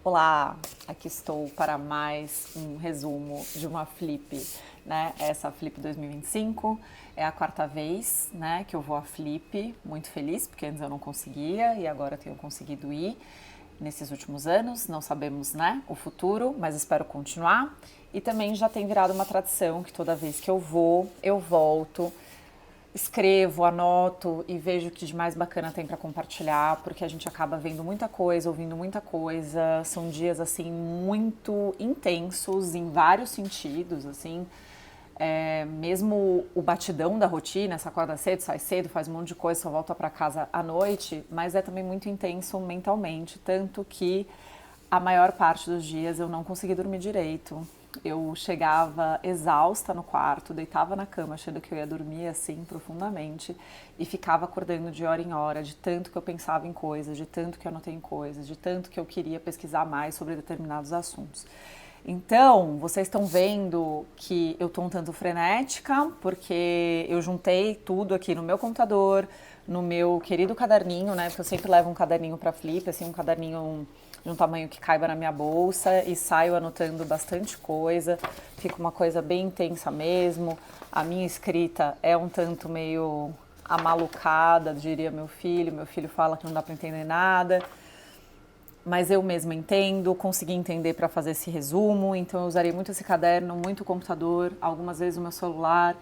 Olá, aqui estou para mais um resumo de uma Flip, né? Essa Flip 2025 é a quarta vez, né, que eu vou à Flip, muito feliz, porque antes eu não conseguia e agora tenho conseguido ir nesses últimos anos. Não sabemos, né, o futuro, mas espero continuar. E também já tem virado uma tradição que toda vez que eu vou, eu volto, escrevo, anoto e vejo o que de mais bacana tem para compartilhar, porque a gente acaba vendo muita coisa, ouvindo muita coisa. São dias assim muito intensos em vários sentidos, assim. Mesmo o batidão da rotina, você acorda cedo, sai cedo, faz um monte de coisa, só volta para casa à noite, mas é também muito intenso mentalmente, tanto que a maior parte dos dias eu não consegui dormir direito. Eu chegava exausta no quarto, deitava na cama achando que eu ia dormir assim profundamente e ficava acordando de hora em hora, de tanto que eu pensava em coisas, de tanto que eu anotei em coisas, de tanto que eu queria pesquisar mais sobre determinados assuntos. Então, vocês estão vendo que eu estou um tanto frenética, porque eu juntei tudo aqui no meu computador, no meu querido caderninho, né? Porque eu sempre levo um caderninho para Flip, assim, um caderninho de um tamanho que caiba na minha bolsa e saio anotando bastante coisa. Fica uma coisa bem intensa mesmo. A minha escrita é um tanto meio amalucada, diria meu filho. Meu filho fala que não dá para entender nada, mas eu mesma entendo, consegui entender para fazer esse resumo, então eu usarei muito esse caderno, muito o computador, algumas vezes o meu celular,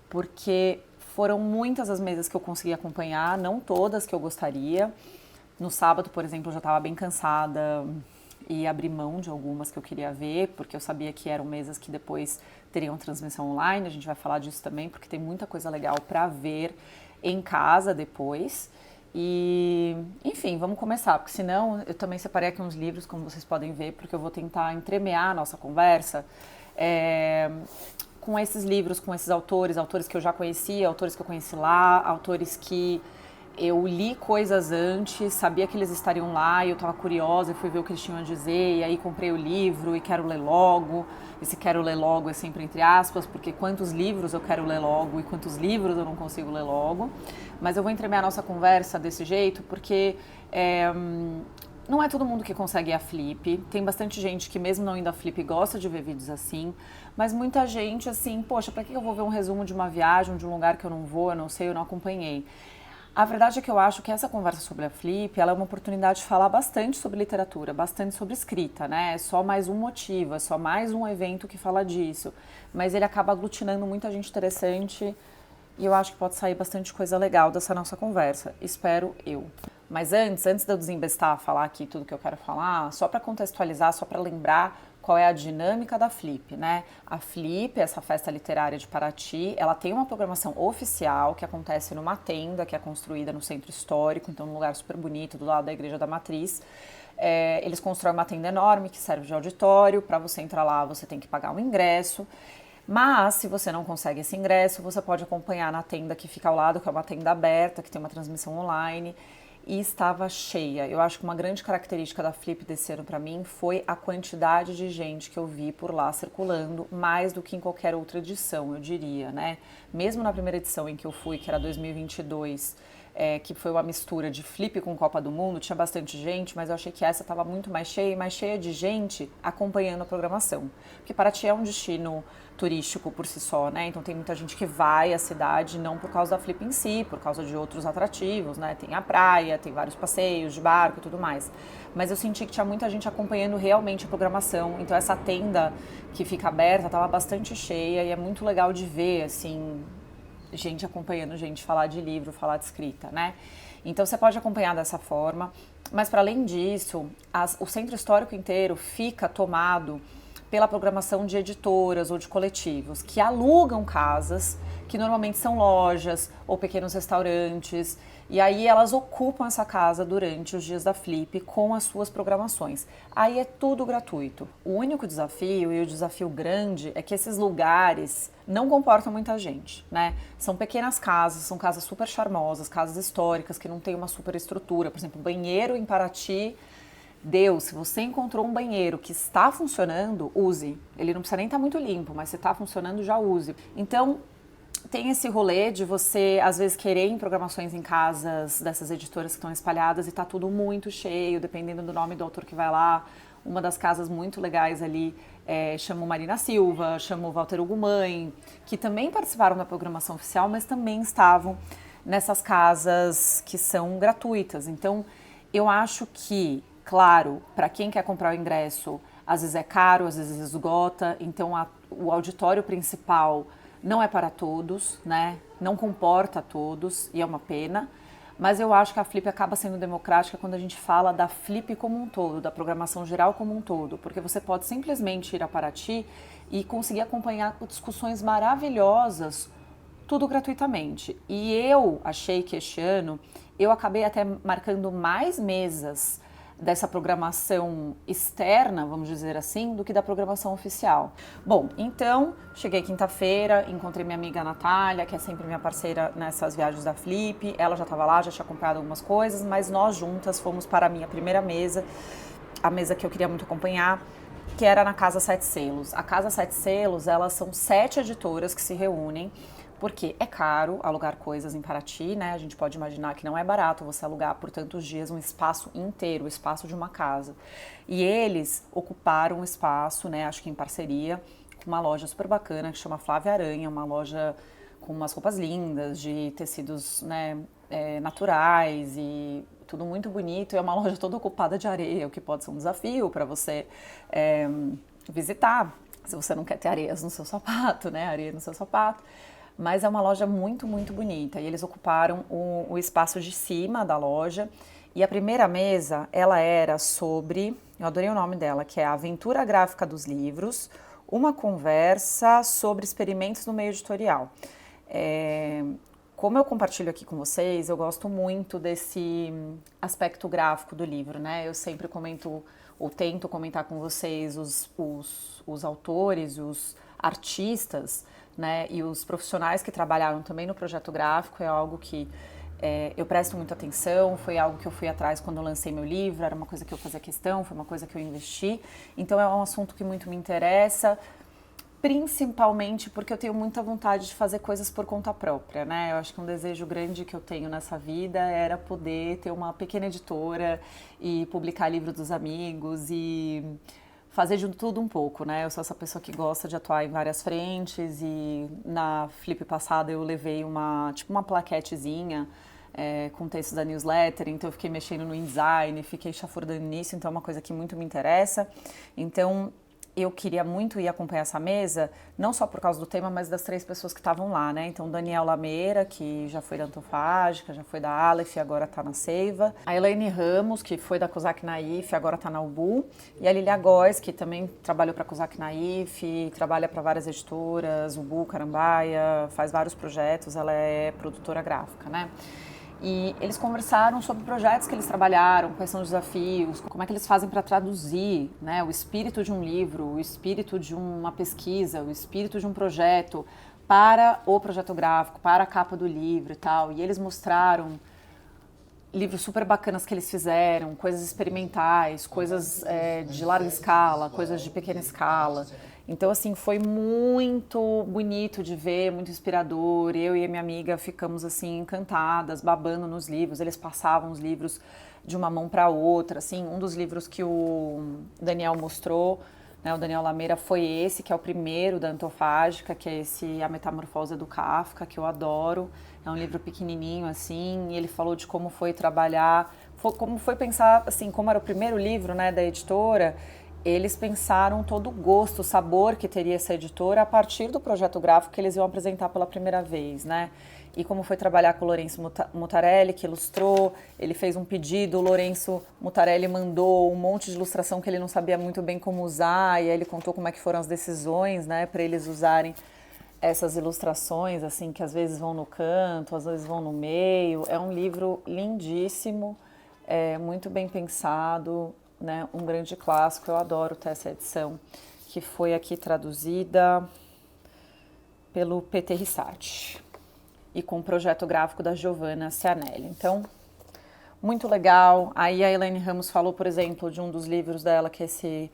porque foram muitas as mesas que eu consegui acompanhar, não todas que eu gostaria. No sábado, por exemplo, eu já estava bem cansada e abri mão de algumas que eu queria ver, porque eu sabia que eram mesas que depois teriam transmissão online, a gente vai falar disso também, porque tem muita coisa legal para ver em casa depois. E, enfim, vamos começar, porque senão eu também separei aqui uns livros, como vocês podem ver, porque eu vou tentar entremear a nossa conversa com esses livros, com esses autores que eu já conhecia, autores que eu conheci lá, autores que eu li coisas antes, sabia que eles estariam lá e eu estava curiosa e fui ver o que eles tinham a dizer, e aí comprei o livro e quero ler logo. Esse quero ler logo é sempre entre aspas, porque quantos livros eu quero ler logo e quantos livros eu não consigo ler logo. Mas eu vou entremear a nossa conversa desse jeito, porque não é todo mundo que consegue ir a Flip. Tem bastante gente que mesmo não indo a Flip gosta de ver vídeos assim, mas muita gente assim, poxa, pra que eu vou ver um resumo de uma viagem, de um lugar que eu não vou, eu não sei, eu não acompanhei? A verdade é que eu acho que essa conversa sobre a Flip, ela é uma oportunidade de falar bastante sobre literatura, bastante sobre escrita, né? É só mais um motivo, é só mais um evento que fala disso. Mas ele acaba aglutinando muita gente interessante e eu acho que pode sair bastante coisa legal dessa nossa conversa. Espero eu. Mas antes de eu desembestar, falar aqui tudo que eu quero falar, só para contextualizar, só para lembrar qual é a dinâmica da Flip, né? A Flip, essa festa literária de Paraty, ela tem uma programação oficial que acontece numa tenda que é construída no centro histórico, então num lugar super bonito, do lado da Igreja da Matriz. Eles constroem uma tenda enorme que serve de auditório. Para você entrar lá, você tem que pagar um ingresso. Mas, se você não consegue esse ingresso, você pode acompanhar na tenda que fica ao lado, que é uma tenda aberta, que tem uma transmissão online. E estava cheia. Eu acho que uma grande característica da Flip desse ano para mim foi a quantidade de gente que eu vi por lá circulando, mais do que em qualquer outra edição, eu diria, né? Mesmo na primeira edição em que eu fui, que era 2022, que foi uma mistura de Flip com Copa do Mundo, tinha bastante gente, mas eu achei que essa estava muito mais cheia e mais cheia de gente acompanhando a programação. Porque Paraty é um destino turístico por si só, né? Então tem muita gente que vai à cidade não por causa da Flip em si, por causa de outros atrativos, né? Tem a praia, tem vários passeios de barco e tudo mais. Mas eu senti que tinha muita gente acompanhando realmente a programação. Então essa tenda que fica aberta estava bastante cheia e é muito legal de ver, assim, gente acompanhando gente falar de livro, falar de escrita, né? Então você pode acompanhar dessa forma, mas para além disso, o centro histórico inteiro fica tomado pela programação de editoras ou de coletivos que alugam casas, que normalmente são lojas ou pequenos restaurantes, e aí elas ocupam essa casa durante os dias da Flip com as suas programações. Aí é tudo gratuito. O único desafio, e o desafio grande, é que esses lugares não comportam muita gente, né? São pequenas casas, são casas super charmosas, casas históricas que não têm uma super estrutura. Por exemplo, banheiro em Paraty, Deus, se você encontrou um banheiro que está funcionando, use. Ele não precisa nem estar muito limpo, mas se está funcionando, já use. Então, tem esse rolê de você, às vezes, querer em programações em casas dessas editoras que estão espalhadas e tá tudo muito cheio, dependendo do nome do autor que vai lá, uma das casas muito legais ali chamou Marina Silva, chamou Walter Hugo Mãe, que também participaram da programação oficial, mas também estavam nessas casas que são gratuitas. Então, eu acho que, claro, para quem quer comprar o ingresso, às vezes é caro, às vezes esgota, então o auditório principal não é para todos, né? Não comporta todos, e é uma pena. Mas eu acho que a Flip acaba sendo democrática quando a gente fala da Flip como um todo, da programação geral como um todo, porque você pode simplesmente ir a Paraty e conseguir acompanhar discussões maravilhosas, tudo gratuitamente. E eu achei que este ano eu acabei até marcando mais mesas dessa programação externa, vamos dizer assim, do que da programação oficial. Bom, então, cheguei quinta-feira, encontrei minha amiga Natália, que é sempre minha parceira nessas viagens da Flip. Ela já estava lá, já tinha acompanhado algumas coisas, mas nós juntas fomos para a minha primeira mesa, a mesa que eu queria muito acompanhar, que era na Casa Sete Selos. A Casa Sete Selos, elas são 7 editoras que se reúnem, porque é caro alugar coisas em Paraty, né? A gente pode imaginar que não é barato você alugar por tantos dias um espaço inteiro, o espaço de uma casa. E eles ocuparam o espaço, né? Acho que em parceria com uma loja super bacana que chama Flávia Aranha, uma loja com umas roupas lindas, de tecidos, né, naturais e tudo muito bonito. E é uma loja toda ocupada de areia, o que pode ser um desafio para você visitar, se você não quer ter areias no seu sapato, né? Areia no seu sapato. Mas é uma loja muito, muito bonita. E eles ocuparam o espaço de cima da loja. E a primeira mesa, ela era sobre, eu adorei o nome dela, que é a Aventura Gráfica dos Livros, uma conversa sobre experimentos no meio editorial. Como eu compartilho aqui com vocês, eu gosto muito desse aspecto gráfico do livro, né? Eu sempre comento, ou tento comentar com vocês os autores, os artistas, né, e os profissionais que trabalharam também no projeto gráfico. É algo que eu presto muita atenção, foi algo que eu fui atrás quando eu lancei meu livro, era uma coisa que eu fazia questão, foi uma coisa que eu investi, então é um assunto que muito me interessa, principalmente porque eu tenho muita vontade de fazer coisas por conta própria, né? Eu acho que um desejo grande que eu tenho nessa vida era poder ter uma pequena editora e publicar livro dos amigos e fazer de tudo um pouco, né? Eu sou essa pessoa que gosta de atuar em várias frentes e na Flip passada eu levei uma plaquetezinha com textos da newsletter, então eu fiquei mexendo no InDesign, fiquei chafurdando nisso, então é uma coisa que muito me interessa. Então eu queria muito ir acompanhar essa mesa, não só por causa do tema, mas das 3 pessoas que estavam lá, né? Então, Daniel Lameira, que já foi da Antofágica, já foi da Aleph, agora tá na Seiva. A Elaine Ramos, que foi da Cosac Naif, agora tá na Ubu. E a Lilia Góes, que também trabalhou para a Cosac Naif, trabalha para várias editoras, Ubu, Carambaia, faz vários projetos, ela é produtora gráfica, né? E eles conversaram sobre projetos que eles trabalharam, quais são os desafios, como é que eles fazem para traduzir, né, o espírito de um livro, o espírito de uma pesquisa, o espírito de um projeto para o projeto gráfico, para a capa do livro e tal. E eles mostraram livros super bacanas que eles fizeram, coisas experimentais, coisas de larga escala, coisas de pequena escala. Então, assim, foi muito bonito de ver, muito inspirador. Eu e a minha amiga ficamos, assim, encantadas, babando nos livros. Eles passavam os livros de uma mão para outra, assim. Um dos livros que o Daniel mostrou, né, o Daniel Lameira, foi esse, que é o primeiro da Antofágica, que é esse A Metamorfose do Kafka, que eu adoro. É um livro pequenininho, assim, e ele falou de como foi trabalhar, como foi pensar, assim, como era o primeiro livro, né, da editora. Eles pensaram todo o gosto, o sabor que teria essa editora a partir do projeto gráfico que eles iam apresentar pela primeira vez, né? E como foi trabalhar com o Lourenço Mutarelli, que ilustrou, ele fez um pedido, o Lourenço Mutarelli mandou um monte de ilustração que ele não sabia muito bem como usar, e aí ele contou como é que foram as decisões, né, para eles usarem essas ilustrações, assim, que às vezes vão no canto, às vezes vão no meio. É um livro lindíssimo, muito bem pensado, né, um grande clássico. Eu adoro ter essa edição, que foi aqui traduzida pelo PT Rissati e com o projeto gráfico da Giovanna Cianelli. Então, muito legal. Aí a Elaine Ramos falou, por exemplo, de um dos livros dela, que é esse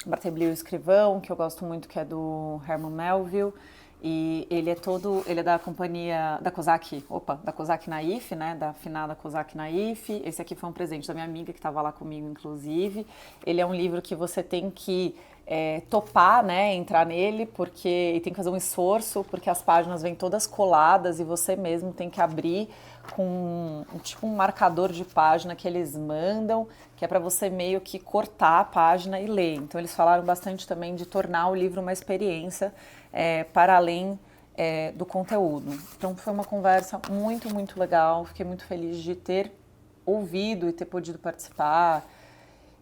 Bartolomeu Escrivão, que eu gosto muito, que é do Herman Melville. E ele é da companhia, da Kozak Naif, né, da afinada Kozak Naif. Esse aqui foi um presente da minha amiga que estava lá comigo, inclusive. Ele é um livro que você tem que topar, né, entrar nele, e tem que fazer um esforço, porque as páginas vêm todas coladas e você mesmo tem que abrir com tipo um marcador de página que eles mandam, que é para você meio que cortar a página e ler. Então eles falaram bastante também de tornar o livro uma experiência para além do conteúdo. Então foi uma conversa muito, muito legal. Fiquei muito feliz de ter ouvido e ter podido participar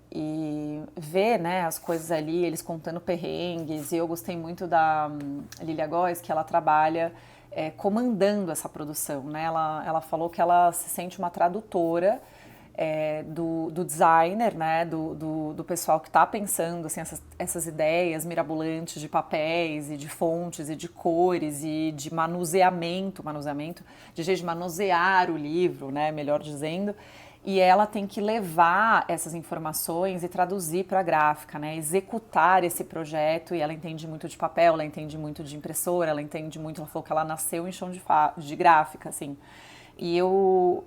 e ver, né, as coisas ali, eles contando perrengues. E eu gostei muito da Lilia Góes, que ela trabalha comandando essa produção, né? Ela falou que ela se sente uma tradutora do designer, né, do pessoal que está pensando assim, essas ideias mirabolantes de papéis e de fontes e de cores e de manuseamento, de jeito de manusear o livro, né, melhor dizendo. E ela tem que levar essas informações e traduzir para a gráfica, né? Executar esse projeto. E ela entende muito de papel, ela entende muito de impressora, ela entende muito. Ela falou que ela nasceu em chão de gráfica, assim. E eu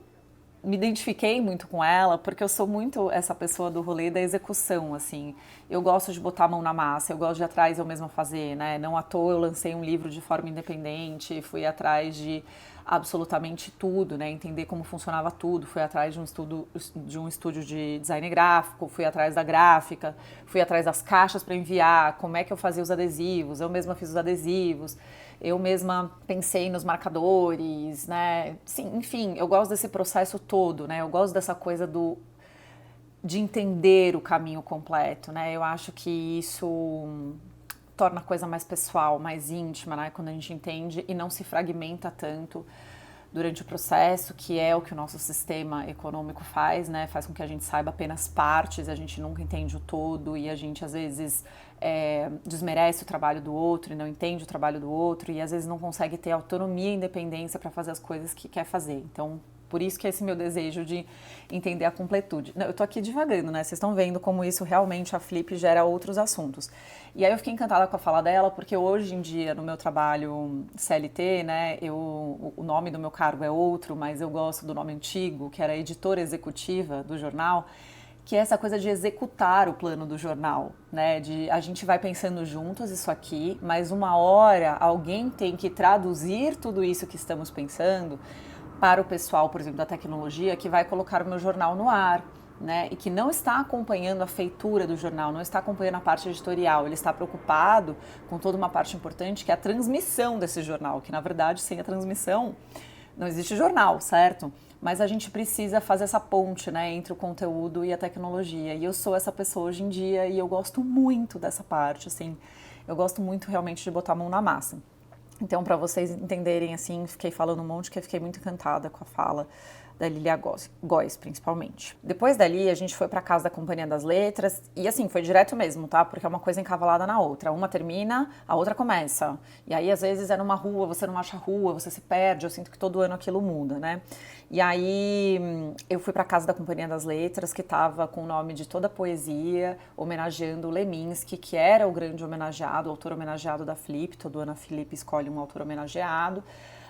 me identifiquei muito com ela porque eu sou muito essa pessoa do rolê da execução, assim. Eu gosto de botar a mão na massa, eu gosto de ir atrás eu mesma fazer, né? Não à toa eu lancei um livro de forma independente, fui atrás de absolutamente tudo, né? Entender como funcionava tudo, fui atrás de um estúdio de design gráfico, fui atrás da gráfica, fui atrás das caixas para enviar, como é que eu fazia os adesivos, eu mesma fiz os adesivos. Eu mesma pensei nos marcadores, né? Sim, enfim, eu gosto desse processo todo, né? Eu gosto dessa coisa de entender o caminho completo, né? Eu acho que isso torna a coisa mais pessoal, mais íntima, né? Quando a gente entende e não se fragmenta tanto durante o processo, que é o que o nosso sistema econômico faz, né? Faz com que a gente saiba apenas partes, a gente nunca entende o todo e a gente às vezes desmerece o trabalho do outro e não entende o trabalho do outro e às vezes não consegue ter autonomia e independência para fazer as coisas que quer fazer. Então, por isso que é esse meu desejo de entender a completude. Eu tô aqui divagando, né? Vocês estão vendo como isso realmente, a Flip, gera outros assuntos. E aí eu fiquei encantada com a fala dela, porque hoje em dia, no meu trabalho CLT, né, o nome do meu cargo é outro, mas eu gosto do nome antigo, que era editora executiva do jornal, que é essa coisa de executar o plano do jornal, né? A gente vai pensando juntos isso aqui, mas uma hora alguém tem que traduzir tudo isso que estamos pensando para o pessoal, por exemplo, da tecnologia, que vai colocar o meu jornal no ar, né? E que não está acompanhando a feitura do jornal, não está acompanhando a parte editorial, ele está preocupado com toda uma parte importante, que é a transmissão desse jornal, que na verdade, sem a transmissão, não existe jornal, certo? Mas a gente precisa fazer essa ponte, né, entre o conteúdo e a tecnologia. E eu sou essa pessoa hoje em dia e eu gosto muito dessa parte, assim. Eu gosto muito realmente de botar a mão na massa. Então, para vocês entenderem, assim, fiquei falando um monte, que eu fiquei muito encantada com a fala da Lilia Góes, principalmente. Depois dali, a gente foi pra casa da Companhia das Letras, e assim, foi direto mesmo, tá? Porque é uma coisa encavalada na outra. Uma termina, a outra começa. E aí, às vezes, é numa rua, você não acha a rua, você se perde, eu sinto que todo ano aquilo muda, né? E aí, eu fui pra casa da Companhia das Letras, que tava com o nome de toda a poesia, homenageando o Leminski, que era o grande homenageado, o autor homenageado da Flip. Todo ano a Flip escolhe um autor homenageado.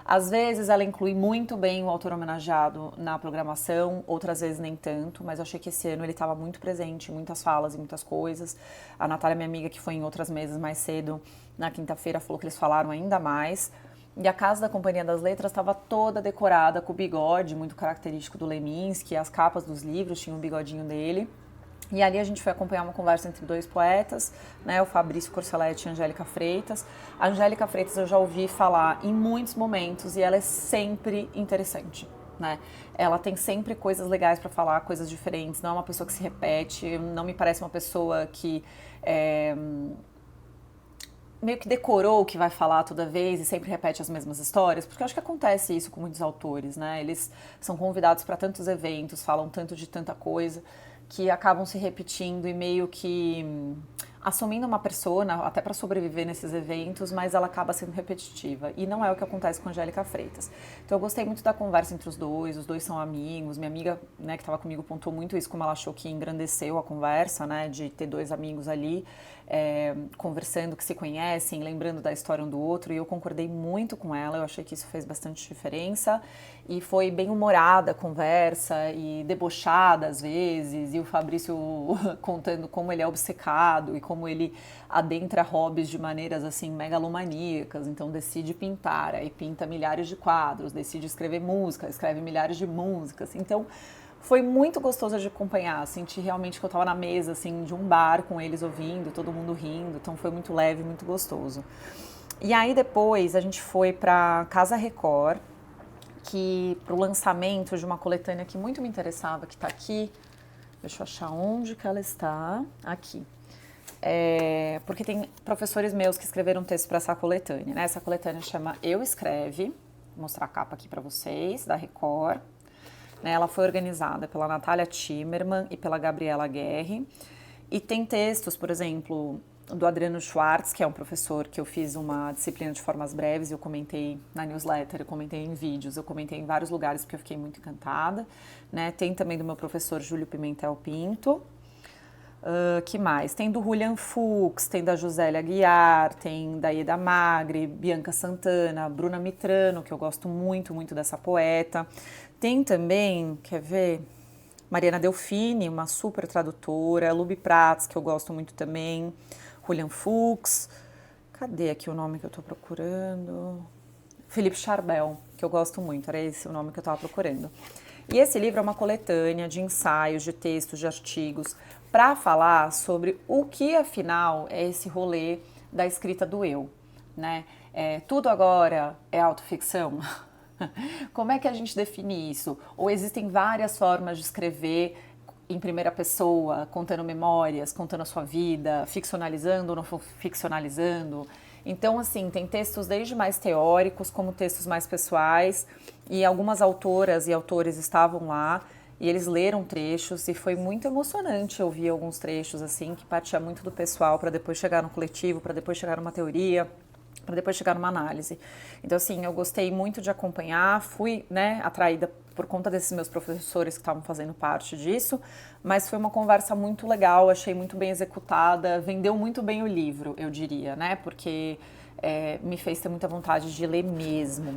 Às vezes ela inclui muito bem o autor homenageado na programação, outras vezes nem tanto, mas eu achei que esse ano ele estava muito presente em muitas falas e muitas coisas. A Natália, minha amiga, que foi em outras mesas mais cedo, na quinta-feira, falou que eles falaram ainda mais. E a casa da Companhia das Letras estava toda decorada com o bigode, muito característico do Leminski, as capas dos livros tinham o bigodinho dele. E ali a gente foi acompanhar uma conversa entre dois poetas, né, o Fabrício Corselletti e a Angélica Freitas. A Angélica Freitas eu já ouvi falar em muitos momentos e ela é sempre interessante, né? Ela tem sempre coisas legais para falar, coisas diferentes, não é uma pessoa que se repete, não me parece uma pessoa que meio que decorou o que vai falar toda vez e sempre repete as mesmas histórias, porque eu acho que acontece isso com muitos autores, né? Eles são convidados para tantos eventos, falam tanto de tanta coisa, que acabam se repetindo e meio que assumindo uma persona, até para sobreviver nesses eventos, mas ela acaba sendo repetitiva. E não é o que acontece com a Angélica Freitas. Então eu gostei muito da conversa entre os dois são amigos. Minha amiga, né, que estava comigo pontuou muito isso, como ela achou que engrandeceu a conversa, né, de ter dois amigos ali conversando, que se conhecem, lembrando da história um do outro, e eu concordei muito com ela, eu achei que isso fez bastante diferença, e foi bem humorada a conversa, e debochada às vezes, e o Fabrício contando como ele é obcecado, e como ele adentra hobbies de maneiras assim megalomaníacas, então decide pintar, aí pinta milhares de quadros, decide escrever música, escreve milhares de músicas, então foi muito gostoso de acompanhar, senti realmente que eu estava na mesa assim de um bar com eles ouvindo, todo mundo rindo, então foi muito leve, muito gostoso. E aí depois a gente foi para Casa Record, que para o lançamento de uma coletânea que muito me interessava, que está aqui, deixa eu achar onde que ela está, aqui. Porque tem professores meus que escreveram texto para essa coletânea, né? Essa coletânea chama Eu Escreve, vou mostrar a capa aqui para vocês, da Record. Ela foi organizada pela Natália Timmerman e pela Gabriela Guerri. E tem textos, por exemplo, do Adriano Schwartz, que é um professor que eu fiz uma disciplina de formas breves, eu comentei na newsletter, eu comentei em vídeos, eu comentei em vários lugares porque eu fiquei muito encantada. Né? Tem também do meu professor Júlio Pimentel Pinto. Que mais? Tem do Julian Fuchs, tem da Josélia Aguiar, tem da Ieda Magri, Bianca Santana, Bruna Mitrano, que eu gosto muito, muito dessa poeta. Tem também, quer ver? Mariana Delfini, uma super tradutora, Luby Prats, que eu gosto muito também, Julian Fuchs. Cadê aqui o nome que eu tô procurando? Felipe Charbel, que eu gosto muito, era esse o nome que eu tava procurando. E esse livro é uma coletânea de ensaios, de textos, de artigos, para falar sobre o que, afinal, é esse rolê da escrita do eu, né? Tudo agora é autoficção? Como é que a gente define isso? Ou existem várias formas de escrever em primeira pessoa, contando memórias, contando a sua vida, ficcionalizando ou não ficcionalizando? Então, assim, tem textos desde mais teóricos, como textos mais pessoais, e algumas autoras e autores estavam lá, e eles leram trechos, e foi muito emocionante ouvir alguns trechos, assim, que partia muito do pessoal, para depois chegar no coletivo, para depois chegar numa teoria, para depois chegar numa análise. Então, assim, eu gostei muito de acompanhar, fui, né, atraída por conta desses meus professores que estavam fazendo parte disso, mas foi uma conversa muito legal, achei muito bem executada, vendeu muito bem o livro, eu diria, né, porque me fez ter muita vontade de ler mesmo.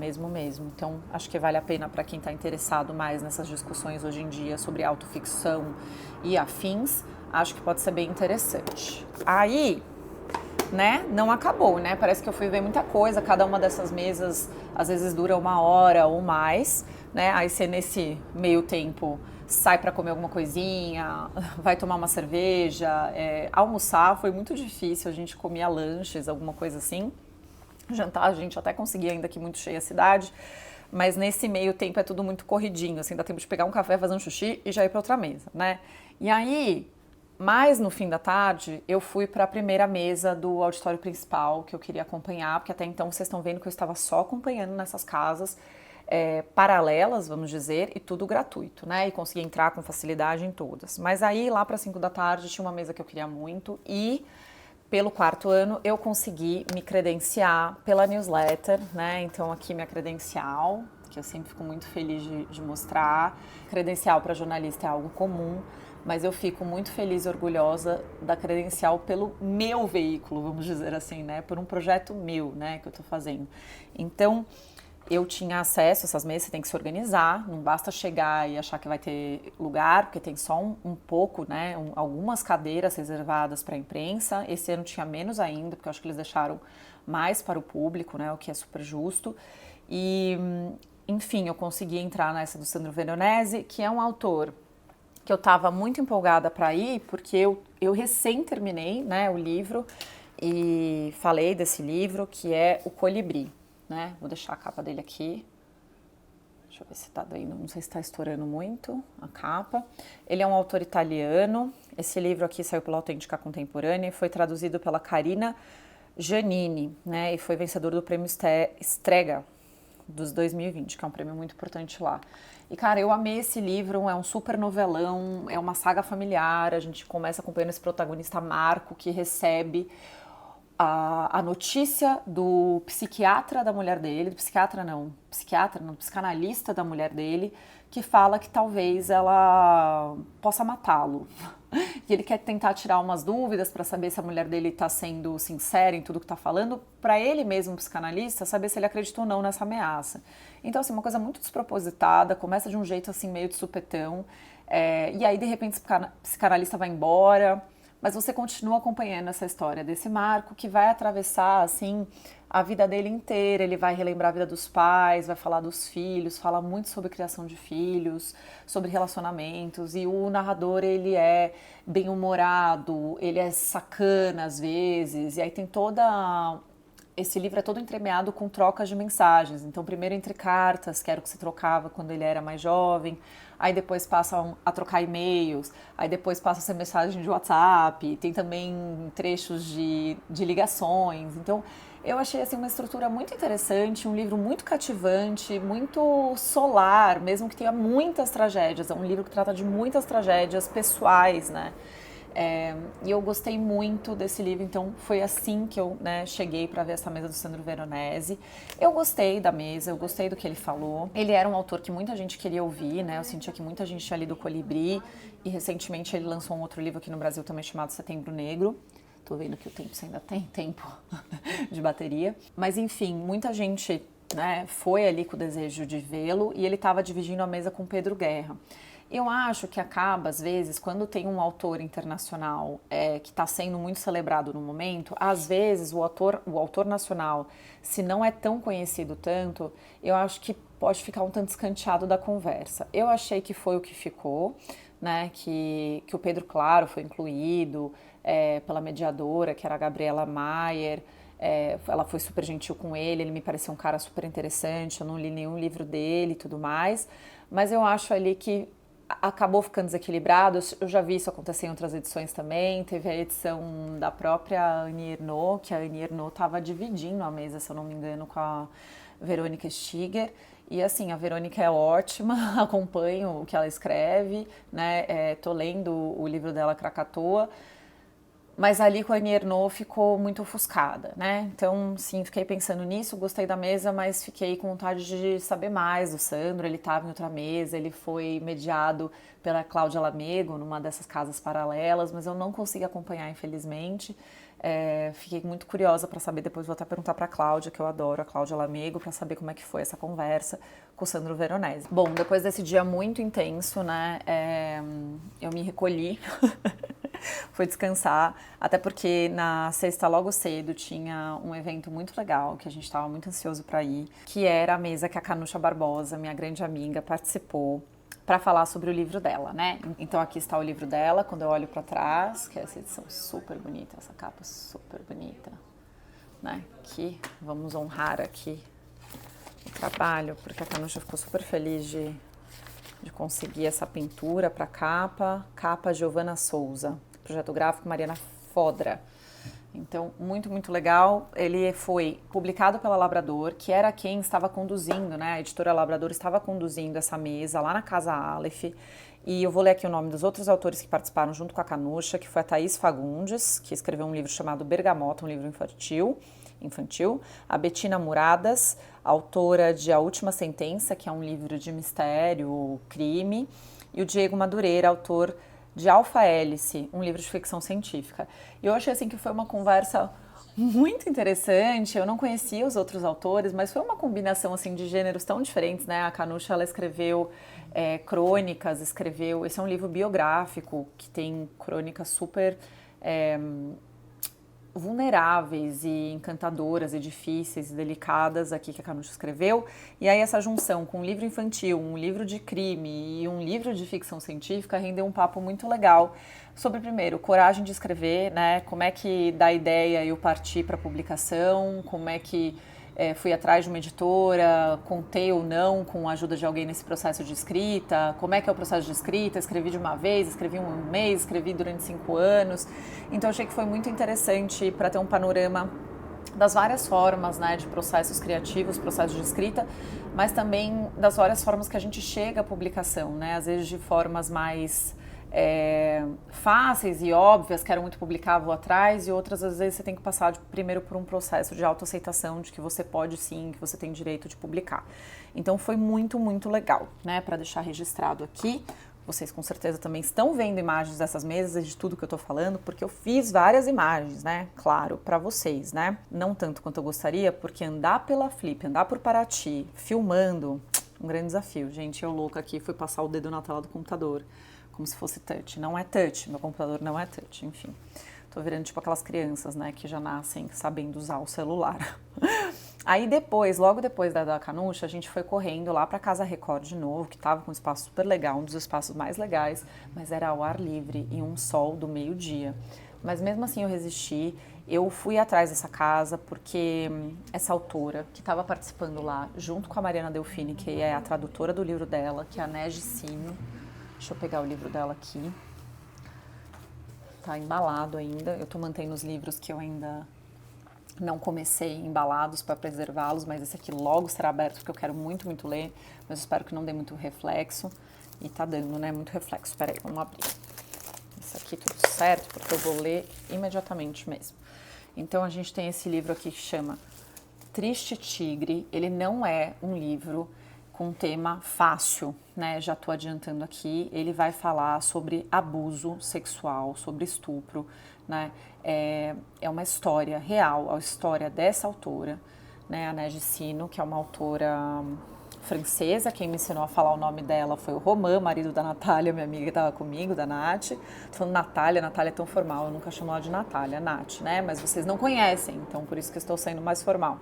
Então, acho que vale a pena para quem está interessado mais nessas discussões hoje em dia sobre autoficção e afins, acho que pode ser bem interessante. Aí, né, não acabou, né? Parece que eu fui ver muita coisa, cada uma dessas mesas às vezes dura 1 hora ou mais, né? Aí você nesse meio tempo sai para comer alguma coisinha, vai tomar uma cerveja, almoçar foi muito difícil, a gente comia lanches, alguma coisa assim. Jantar a gente até conseguia, ainda que muito cheia a cidade, mas nesse meio tempo é tudo muito corridinho, assim, dá tempo de pegar um café, fazer um xixi e já ir para outra mesa, né? E aí, mais no fim da tarde, eu fui para a primeira mesa do auditório principal que eu queria acompanhar, porque até então vocês estão vendo que eu estava só acompanhando nessas casas paralelas, vamos dizer, e tudo gratuito, né? E consegui entrar com facilidade em todas. Mas aí, lá para 5 da tarde, tinha uma mesa que eu queria muito e pelo 4º ano eu consegui me credenciar pela newsletter, né? Então aqui minha credencial, que eu sempre fico muito feliz de mostrar. Credencial para jornalista é algo comum, mas eu fico muito feliz e orgulhosa da credencial pelo meu veículo, vamos dizer assim, né? Por um projeto meu, né, que eu tô fazendo. Então, eu tinha acesso a essas mesas, você tem que se organizar, não basta chegar e achar que vai ter lugar, porque tem só um pouco, né, algumas cadeiras reservadas para a imprensa. Esse ano tinha menos ainda, porque eu acho que eles deixaram mais para o público, né, o que é super justo. E, enfim, eu consegui entrar nessa do Sandro Veronese, que é um autor que eu estava muito empolgada para ir, porque eu recém terminei, né, o livro e falei desse livro, que é O Colibri. Né? Vou deixar a capa dele aqui. Deixa eu ver se tá dando, não sei se está estourando muito a capa. Ele é um autor italiano. Esse livro aqui saiu pela Autêntica Contemporânea e foi traduzido pela Carina Giannini, né? E foi vencedor do prêmio Strega dos 2020, que é um prêmio muito importante lá. E, cara, eu amei esse livro, é um super novelão, é uma saga familiar, a gente começa acompanhando esse protagonista Marco, que recebe a notícia do psiquiatra da mulher dele, do psiquiatra não, psicanalista da mulher dele, que fala que talvez ela possa matá-lo. E ele quer tentar tirar umas dúvidas para saber se a mulher dele está sendo sincera em tudo que está falando, para ele mesmo, psicanalista, saber se ele acredita ou não nessa ameaça. Então, assim, uma coisa muito despropositada, começa de um jeito assim meio de supetão, e aí de repente o psicanalista vai embora, mas você continua acompanhando essa história desse Marco que vai atravessar, assim, a vida dele inteira. Ele vai relembrar a vida dos pais, vai falar dos filhos, fala muito sobre criação de filhos, sobre relacionamentos. E o narrador, ele é bem-humorado, ele é sacana às vezes. E aí tem toda... Esse livro é todo entremeado com trocas de mensagens. Então, primeiro entre cartas, que era o que se trocava quando ele era mais jovem. Aí depois passam a trocar e-mails. Aí depois passa a ser mensagem de WhatsApp. Tem também trechos de ligações. Então, eu achei assim, uma estrutura muito interessante, um livro muito cativante, muito solar, mesmo que tenha muitas tragédias. É um livro que trata de muitas tragédias pessoais, né? E eu gostei muito desse livro, então foi assim que eu, né, cheguei para ver essa mesa do Sandro Veronese. Eu gostei da mesa, eu gostei do que ele falou. Ele era um autor que muita gente queria ouvir, né? Eu sentia que muita gente tinha lido Colibri, e recentemente ele lançou um outro livro aqui no Brasil também chamado Setembro Negro. Tô vendo que o tempo ainda tem tempo de bateria. Mas enfim, muita gente, né, foi ali com o desejo de vê-lo, e ele estava dividindo a mesa com Pedro Guerra. Eu acho que acaba, às vezes, quando tem um autor internacional que está sendo muito celebrado no momento, às vezes o autor nacional, se não é tão conhecido tanto, eu acho que pode ficar um tanto escanteado da conversa. Eu achei que foi o que ficou, né, que o Pedro Claro foi incluído pela mediadora, que era a Gabriela Maier. Ela foi super gentil com ele me pareceu um cara super interessante, eu não li nenhum livro dele e tudo mais, mas eu acho ali que acabou ficando desequilibrado. Eu já vi isso acontecer em outras edições também. Teve a edição da própria Annie Ernaux, que a Annie Ernaux estava dividindo a mesa, se eu não me engano, com a Verônica Stiger. E assim, a Verônica é ótima, acompanho o que ela escreve, né? Tô lendo o livro dela, Krakatoa, mas ali com a Annie Ernaux ficou muito ofuscada, né? Então, sim, fiquei pensando nisso, gostei da mesa, mas fiquei com vontade de saber mais do Sandro. Ele estava em outra mesa, ele foi mediado pela Cláudia Lamego, numa dessas casas paralelas, mas eu não consegui acompanhar, infelizmente. Fiquei muito curiosa para saber, depois vou até perguntar para a Cláudia, que eu adoro a Cláudia Lamego, para saber como é que foi essa conversa com o Sandro Veronese. Bom, depois desse dia muito intenso, né, eu me recolhi, fui descansar, até porque na sexta logo cedo tinha um evento muito legal, que a gente estava muito ansioso para ir, que era a mesa que a Kanucha Barbosa, minha grande amiga, participou, para falar sobre o livro dela, né? Então aqui está o livro dela, quando eu olho para trás, que é essa edição super bonita, essa capa super bonita, né? Que vamos honrar aqui o trabalho, porque a Kanucha ficou super feliz de conseguir essa pintura para capa Giovana Souza, projeto gráfico Mariana Fodra. Então, muito, muito legal. Ele foi publicado pela Labrador, que era quem estava conduzindo, né? A editora Labrador estava conduzindo essa mesa lá na Casa Aleph. E eu vou ler aqui o nome dos outros autores que participaram junto com a Kanucha, que foi a Thaís Fagundes, que escreveu um livro chamado Bergamota, um livro infantil. A Betina Muradas, autora de A Última Sentença, que é um livro de mistério, crime. E o Diego Madureira, autor de Alfa Hélice, um livro de ficção científica. E eu achei assim que foi uma conversa muito interessante. Eu não conhecia os outros autores, mas foi uma combinação assim de gêneros tão diferentes, né? A Kanucha, ela escreveu crônicas, esse é um livro biográfico que tem crônicas super vulneráveis e encantadoras e difíceis e delicadas aqui que a Kanucha escreveu, e aí essa junção com um livro infantil, um livro de crime e um livro de ficção científica rendeu um papo muito legal sobre, primeiro, coragem de escrever, né, como é que dá a ideia e eu parti para a publicação, como é que fui atrás de uma editora, contei ou não com a ajuda de alguém nesse processo de escrita, como é que é o processo de escrita, escrevi de uma vez, escrevi um mês, escrevi durante 5 anos, então achei que foi muito interessante para ter um panorama das várias formas, né, de processos criativos, processos de escrita, mas também das várias formas que a gente chega à publicação, né, às vezes de formas mais fáceis e óbvias, quero muito publicar, vou atrás, e outras às vezes você tem que passar primeiro por um processo de autoaceitação de que você pode sim, que você tem direito de publicar. Então foi muito, muito legal, né, para deixar registrado aqui. Vocês com certeza também estão vendo imagens dessas mesas e de tudo que eu tô falando, porque eu fiz várias imagens, né? Claro, para vocês, né? Não tanto quanto eu gostaria, porque andar pela Flip, andar por Paraty, filmando, um grande desafio. Gente, eu louca aqui, fui passar o dedo na tela do computador, como se fosse touch. Não é touch, meu computador não é touch, enfim. Tô virando tipo aquelas crianças, né, que já nascem sabendo usar o celular. Aí depois, logo depois da Canucha, a gente foi correndo lá para Casa Record de novo, que tava com um espaço super legal, um dos espaços mais legais, mas era ao ar livre e um sol do meio-dia. Mas mesmo assim eu resisti, eu fui atrás dessa casa porque essa autora que estava participando lá, junto com a Mariana Delfini, que é a tradutora do livro dela, que é a Nege Sino, deixa eu pegar o livro dela aqui, tá embalado ainda, eu tô mantendo os livros que eu ainda não comecei embalados para preservá-los, mas esse aqui logo será aberto porque eu quero muito, muito ler, mas espero que não dê muito reflexo. E tá dando, né, muito reflexo. Peraí, vamos abrir. Isso aqui tudo certo, porque eu vou ler imediatamente mesmo. Então a gente tem esse livro aqui que chama Triste Tigre. Ele não é um livro com tema fácil, né? Já tô adiantando aqui. Ele vai falar sobre abuso sexual, sobre estupro, né? É uma história real, a história dessa autora, né? A Nege Sino, que é uma autora francesa. Quem me ensinou a falar o nome dela foi o Romain, marido da Natália, minha amiga que estava comigo, da Nath. Tô falando Natália é tão formal, eu nunca chamo ela de Natália, Nath, né? Mas vocês não conhecem, então por isso que eu estou sendo mais formal.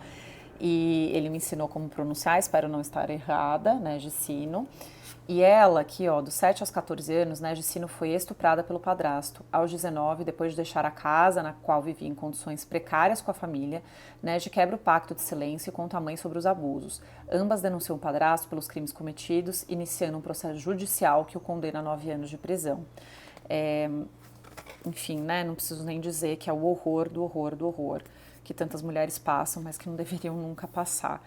E ele me ensinou como pronunciar, espero não estar errada, né, Sino. E ela, aqui, ó, dos 7 aos 14 anos, né, Sino foi estuprada pelo padrasto. Aos 19, depois de deixar a casa, na qual vivia em condições precárias com a família, Neji quebra o pacto de silêncio e conta à mãe sobre os abusos. Ambas denunciam o padrasto pelos crimes cometidos, iniciando um processo judicial que o condena a 9 anos de prisão. Enfim, né, não preciso nem dizer que é o horror do horror do horror que tantas mulheres passam, mas que não deveriam nunca passar.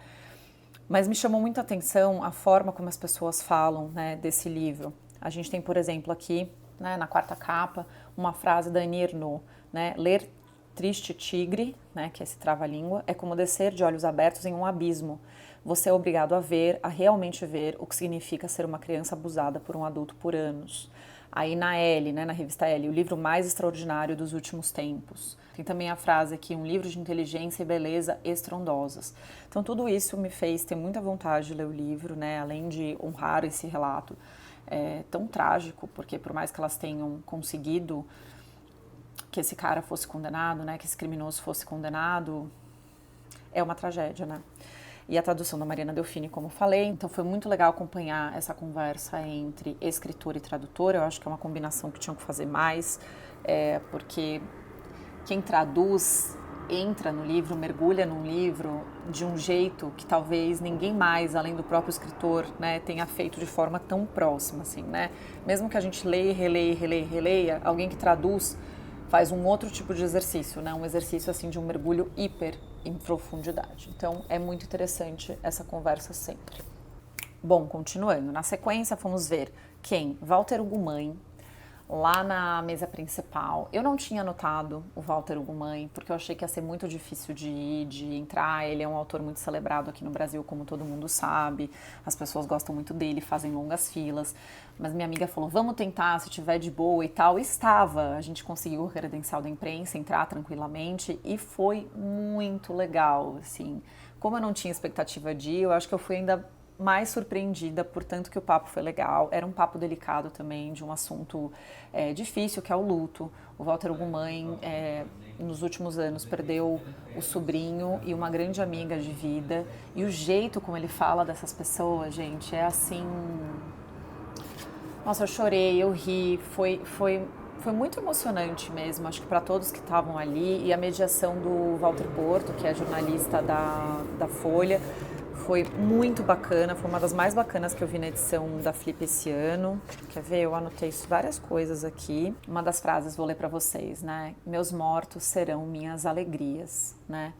Mas me chamou muita atenção a forma como as pessoas falam, né, desse livro. A gente tem, por exemplo, aqui, né, na quarta capa, uma frase da Annie Ernaux, né, ler Triste Tigre, né, que é esse trava-língua, é como descer de olhos abertos em um abismo. Você é obrigado a ver, a realmente ver o que significa ser uma criança abusada por um adulto por anos. Aí na Elle, né, na revista Elle, o livro mais extraordinário dos últimos tempos. Tem também a frase aqui, um livro de inteligência e beleza estrondosas. Então tudo isso me fez ter muita vontade de ler o livro, né, além de honrar esse relato tão trágico, porque por mais que elas tenham conseguido que esse cara fosse condenado, né, que esse criminoso fosse condenado, é uma tragédia, né? E a tradução da Mariana Delfini, como falei, então foi muito legal acompanhar essa conversa entre escritor e tradutor. Eu acho que é uma combinação que tinham que fazer mais, porque quem traduz entra no livro, mergulha num livro de um jeito que talvez ninguém mais, além do próprio escritor, né, tenha feito de forma tão próxima, assim, né? Mesmo que a gente leia, releia, alguém que traduz faz um outro tipo de exercício, né? Um exercício assim de um mergulho hiper em profundidade. Então é muito interessante essa conversa sempre. Bom, continuando, na sequência fomos ver quem? Walter Ugumãe, lá na mesa principal. Eu não tinha anotado o Walter Ugumãe, porque eu achei que ia ser muito difícil de ir, de entrar. Ele é um autor muito celebrado aqui no Brasil, como todo mundo sabe. As pessoas gostam muito dele, fazem longas filas. Mas minha amiga falou, vamos tentar, se tiver de boa e tal. E estava. A gente conseguiu o credencial da imprensa, entrar tranquilamente e foi muito legal, assim. Como eu não tinha expectativa de ir, eu acho que eu fui ainda mais surpreendida, portanto que o papo foi legal. Era um papo delicado também, de um assunto difícil, que é o luto. O Walter Ugumãe, nos últimos anos, perdeu o sobrinho e uma grande amiga de vida. E o jeito como ele fala dessas pessoas, gente, é assim... Nossa, eu chorei, eu ri, foi muito emocionante mesmo, acho que para todos que estavam ali. E a mediação do Walter Porto, que é jornalista da Folha, foi muito bacana, foi uma das mais bacanas que eu vi na edição da Flip esse ano. Quer ver? Eu anotei várias coisas aqui. Uma das frases vou ler para vocês, né? Meus mortos serão minhas alegrias, né?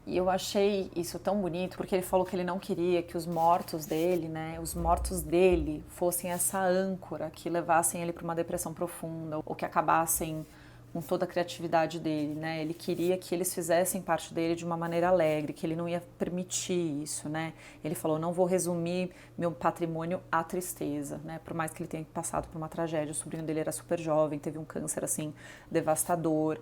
E eu achei isso tão bonito, porque ele falou que ele não queria que os mortos dele, né, os mortos dele fossem essa âncora que levassem ele para uma depressão profunda ou que acabassem com toda a criatividade dele, né? Ele queria que eles fizessem parte dele de uma maneira alegre, que ele não ia permitir isso, né? Ele falou: não vou resumir meu patrimônio à tristeza, né? Por mais que ele tenha passado por uma tragédia, o sobrinho dele era super jovem, teve um câncer assim devastador,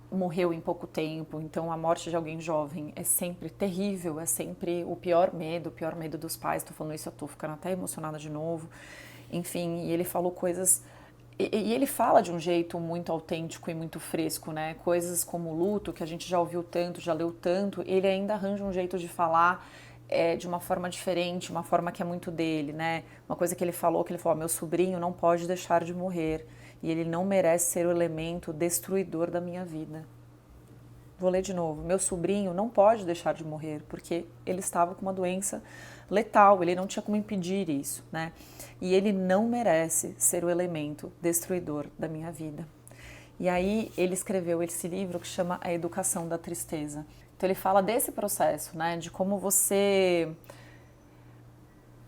morreu em pouco tempo, então a morte de alguém jovem é sempre terrível, é sempre o pior medo dos pais. Tô falando isso, eu tô ficando até emocionada de novo. Enfim, e ele falou coisas. E ele fala de um jeito muito autêntico e muito fresco, né? Coisas como luto, que a gente já ouviu tanto, já leu tanto, ele ainda arranja um jeito de falar de uma forma diferente, uma forma que é muito dele, né? Uma coisa que ele falou, meu sobrinho não pode deixar de morrer e ele não merece ser o elemento destruidor da minha vida. Vou ler de novo. Meu sobrinho não pode deixar de morrer porque ele estava com uma doença letal, ele não tinha como impedir isso, né? E ele não merece ser o elemento destruidor da minha vida. E aí ele escreveu esse livro que chama A Educação da Tristeza. Então ele fala desse processo, né? De como você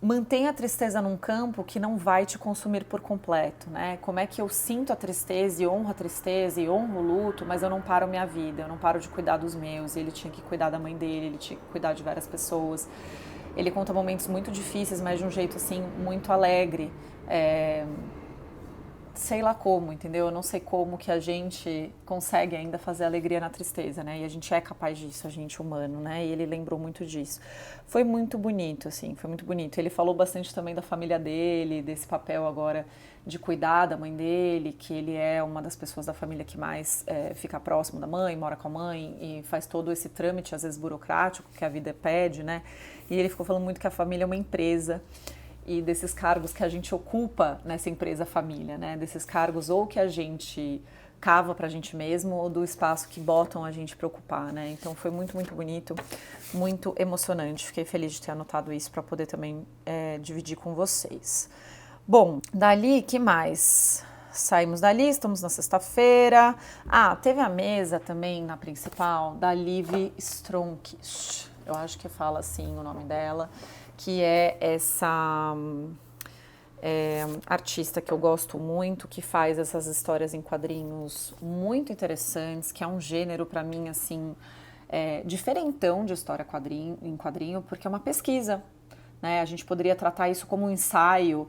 mantém a tristeza num campo que não vai te consumir por completo, né? Como é que eu sinto a tristeza e honro o luto, mas eu não paro minha vida, eu não paro de cuidar dos meus. Ele tinha que cuidar da mãe dele, ele tinha que cuidar de várias pessoas. Ele conta momentos muito difíceis, mas de um jeito assim muito alegre. Sei lá como, entendeu? Eu não sei como que a gente consegue ainda fazer alegria na tristeza, né? E a gente é capaz disso, a gente humano, né? E ele lembrou muito disso. Foi muito bonito, assim, foi muito bonito. Ele falou bastante também da família dele, desse papel agora de cuidar da mãe dele, que ele é uma das pessoas da família que mais fica próximo da mãe, mora com a mãe e faz todo esse trâmite, às vezes burocrático, que a vida pede, né? E ele ficou falando muito que a família é uma empresa, e desses cargos que a gente ocupa nessa empresa família, né? Desses cargos ou que a gente cava pra gente mesmo ou do espaço que botam a gente para ocupar, né? Então foi muito, muito bonito, muito emocionante. Fiquei feliz de ter anotado isso para poder também dividir com vocês. Bom, dali, que mais? Saímos dali, estamos na sexta-feira. Teve a mesa também na principal da Liv Stromkist. Eu acho que fala assim o nome dela, que é essa artista que eu gosto muito, que faz essas histórias em quadrinhos muito interessantes, que é um gênero para mim assim diferentão de história em quadrinho, porque é uma pesquisa, né? A gente poderia tratar isso como um ensaio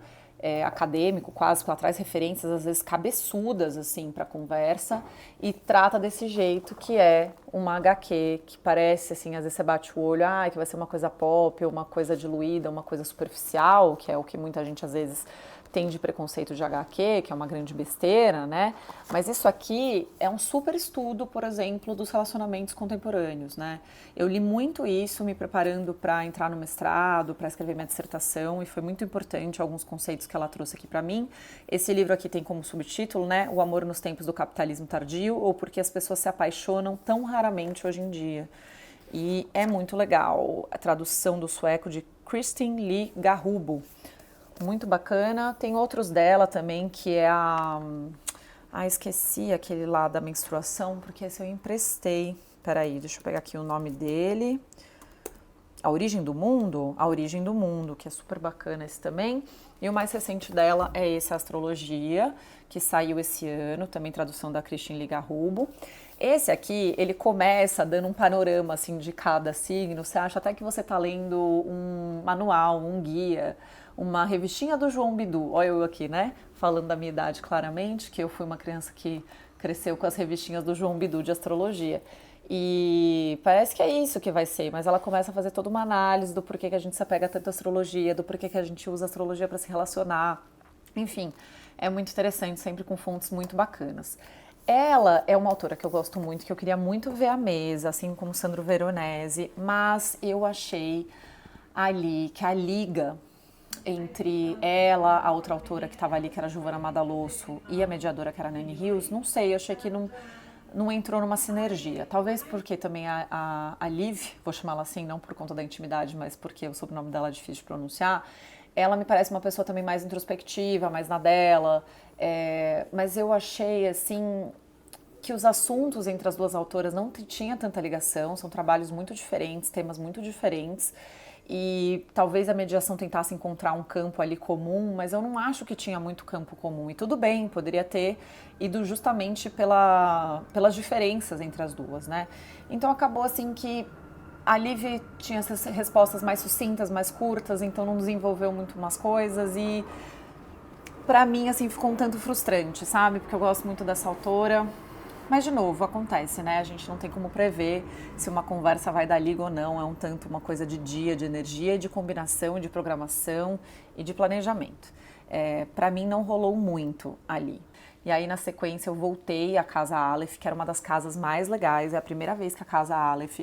acadêmico, quase, que ela traz referências às vezes cabeçudas assim para a conversa e trata desse jeito que é uma HQ que parece assim, às vezes você bate o olho, que vai ser uma coisa pop, ou uma coisa diluída, uma coisa superficial, que é o que muita gente às vezes tem de preconceito de HQ, que é uma grande besteira, né? Mas isso aqui é um super estudo, por exemplo, dos relacionamentos contemporâneos, né? Eu li muito isso me preparando para entrar no mestrado, para escrever minha dissertação, e foi muito importante alguns conceitos que ela trouxe aqui para mim. Esse livro aqui tem como subtítulo, né, O Amor nos Tempos do Capitalismo Tardio, ou Porque as Pessoas se Apaixonam Tão Raramente Hoje em Dia. E é muito legal a tradução do sueco de Kristin Lee Garubo. Muito bacana. Tem outros dela também, que é esqueci aquele lá da menstruação, porque esse eu emprestei. Peraí, deixa eu pegar aqui o nome dele. A Origem do Mundo? A Origem do Mundo, que é super bacana esse também. E o mais recente dela é esse, Astrologia, que saiu esse ano, também tradução da Kristin Lee Garubo. Esse aqui, ele começa dando um panorama assim de cada signo. Você acha até que você está lendo um manual, um guia, uma revistinha do João Bidu. Olha eu aqui, né? Falando da minha idade claramente, que eu fui uma criança que cresceu com as revistinhas do João Bidu de astrologia. E parece que é isso que vai ser, mas ela começa a fazer toda uma análise do porquê que a gente se apega tanto à astrologia, do porquê que a gente usa a astrologia para se relacionar. Enfim, é muito interessante, sempre com fontes muito bacanas. Ela é uma autora que eu gosto muito, que eu queria muito ver à mesa, assim como Sandro Veronese, mas eu achei ali que a liga entre ela, a outra autora que estava ali, que era a Giovanna Madalosso, e a mediadora, que era a Nani Rios, não sei, eu achei que não entrou numa sinergia. Talvez porque também a Liv, vou chamá-la assim, não por conta da intimidade, mas porque o sobrenome dela é difícil de pronunciar, ela me parece uma pessoa também mais introspectiva, mais na dela, mas eu achei, assim, que os assuntos entre as duas autoras não tinha tanta ligação, são trabalhos muito diferentes, temas muito diferentes, e talvez a mediação tentasse encontrar um campo ali comum, mas eu não acho que tinha muito campo comum, e tudo bem, poderia ter ido justamente pelas diferenças entre as duas, né? Então acabou assim que a Liv tinha essas respostas mais sucintas, mais curtas, então não desenvolveu muito umas coisas, e pra mim, assim, ficou um tanto frustrante, sabe? Porque eu gosto muito dessa autora. Mas, de novo, acontece, né? A gente não tem como prever se uma conversa vai dar liga ou não. É um tanto uma coisa de dia, de energia, de combinação, de programação e de planejamento. Pra mim, não rolou muito ali. E aí, na sequência, eu voltei à Casa Aleph, que era uma das casas mais legais. É a primeira vez que a Casa Aleph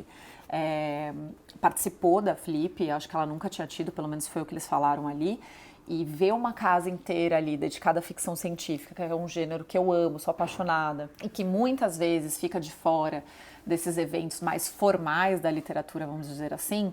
participou da Flip. Acho que ela nunca tinha tido, pelo menos foi o que eles falaram ali. E ver uma casa inteira ali dedicada à ficção científica, que é um gênero que eu amo, sou apaixonada, e que muitas vezes fica de fora desses eventos mais formais da literatura, vamos dizer assim,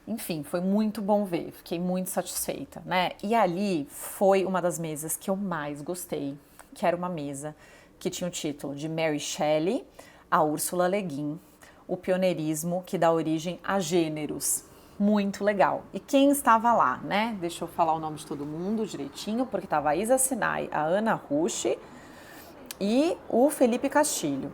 enfim, foi muito bom ver, fiquei muito satisfeita, né? E ali foi uma das mesas que eu mais gostei, que era uma mesa que tinha o título de Mary Shelley, a Ursula Le Guin, o pioneirismo que dá origem a gêneros. Muito legal. E quem estava lá, né? Deixa eu falar o nome de todo mundo direitinho, porque estava a Isa Sinai, a Ana Rushi e o Felipe Castilho.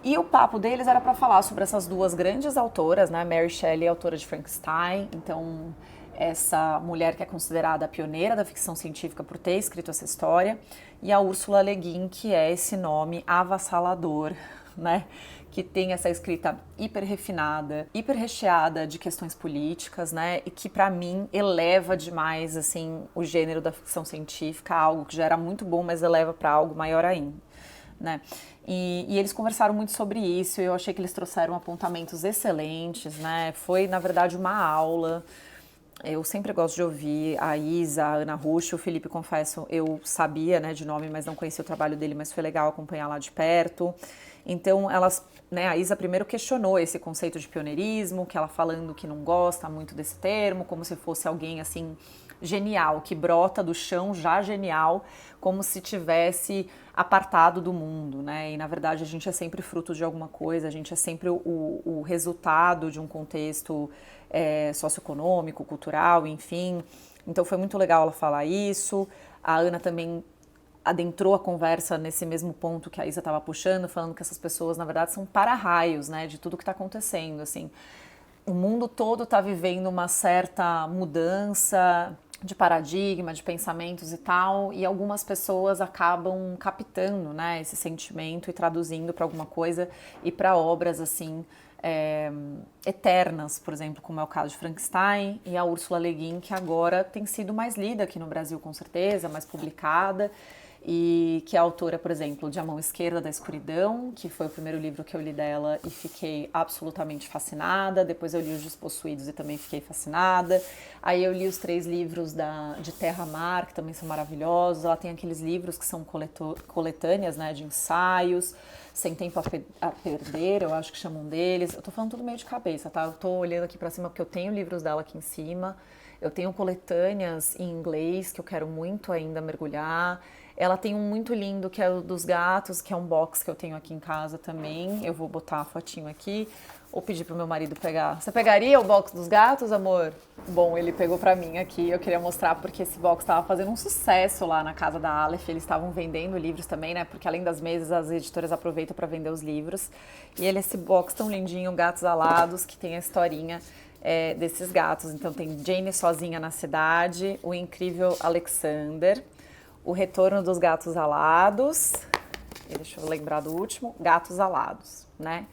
E o papo deles era para falar sobre essas duas grandes autoras, né? Mary Shelley, autora de Frankenstein, então essa mulher que é considerada a pioneira da ficção científica por ter escrito essa história, e a Ursula Le Guin, que é esse nome avassalador, né? Que tem essa escrita hiper refinada, hiper recheada de questões políticas, né? E que para mim eleva demais assim o gênero da ficção científica a algo que já era muito bom, mas eleva para algo maior ainda, né? E eles conversaram muito sobre isso. E eu achei que eles trouxeram apontamentos excelentes, né? Foi na verdade uma aula. Eu sempre gosto de ouvir a Isa, a Ana Rush, o Felipe, confesso, eu sabia, né, de nome, mas não conhecia o trabalho dele, mas foi legal acompanhar lá de perto. Então, elas, né, a Isa primeiro questionou esse conceito de pioneirismo, que ela falando que não gosta muito desse termo, como se fosse alguém, assim, genial, que brota do chão já genial, como se tivesse apartado do mundo, né? E na verdade a gente é sempre fruto de alguma coisa, a gente é sempre o resultado de um contexto socioeconômico, cultural, enfim. Então foi muito legal ela falar isso. A Ana também adentrou a conversa nesse mesmo ponto que a Isa estava puxando, falando que essas pessoas, na verdade, são para-raios, né, de tudo que está acontecendo, assim. O mundo todo está vivendo uma certa mudança de paradigma, de pensamentos e tal, e algumas pessoas acabam captando, né, esse sentimento e traduzindo para alguma coisa e para obras, assim, eternas, por exemplo, como é o caso de Frankenstein e a Ursula Le Guin, que agora tem sido mais lida aqui no Brasil, com certeza, mais publicada, e que é a autora, por exemplo, de A Mão Esquerda da Escuridão, que foi o primeiro livro que eu li dela e fiquei absolutamente fascinada. Depois eu li Os Despossuídos e também fiquei fascinada. Aí eu li os 3 livros de Terra Mar, que também são maravilhosos. Ela tem aqueles livros que são coletâneas, né, de ensaios, Sem Tempo a Perder, eu acho que chamam deles. Eu tô falando tudo meio de cabeça, tá? Eu tô olhando aqui pra cima porque eu tenho livros dela aqui em cima. Eu tenho coletâneas em inglês que eu quero muito ainda mergulhar. Ela tem um muito lindo que é o dos gatos, que é um box que eu tenho aqui em casa também. Eu vou botar a fotinho aqui ou pedir pro meu marido pegar. Você pegaria o box dos gatos, amor? Bom, ele pegou pra mim aqui. Eu queria mostrar porque esse box tava fazendo um sucesso lá na casa da Aleph. Eles estavam vendendo livros também, né? Porque além das mesas, as editoras aproveitam para vender os livros. E ele é esse box tão lindinho, Gatos Alados, que tem a historinha desses gatos. Então tem Jane sozinha na cidade, o incrível Alexander, o retorno dos gatos alados, e deixa eu lembrar do último, gatos alados, né?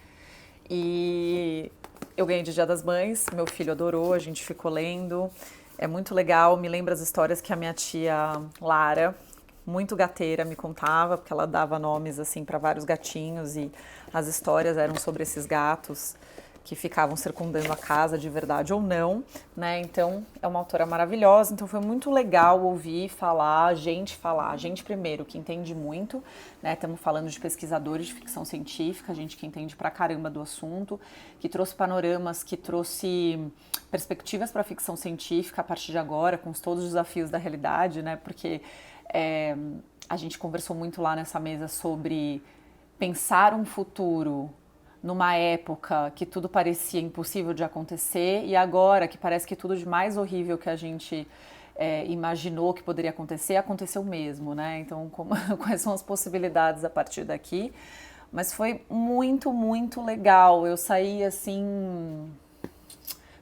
E eu ganhei de Dia das Mães, meu filho adorou, a gente ficou lendo, é muito legal, me lembra as histórias que a minha tia Lara, muito gateira, me contava, porque ela dava nomes assim para vários gatinhos e as histórias eram sobre esses gatos que ficavam circundando a casa de verdade ou não, né? Então, é uma autora maravilhosa, então foi muito legal ouvir falar, gente primeiro, que entende muito, né? Estamos falando de pesquisadores de ficção científica, gente que entende pra caramba do assunto, que trouxe panoramas, que trouxe perspectivas para a ficção científica a partir de agora, com todos os desafios da realidade, né? Porque a gente conversou muito lá nessa mesa sobre pensar um futuro numa época que tudo parecia impossível de acontecer e agora que parece que tudo de mais horrível que a gente imaginou que poderia acontecer, aconteceu mesmo, né? Então, quais são as possibilidades a partir daqui? Mas foi muito, muito legal. Eu saí assim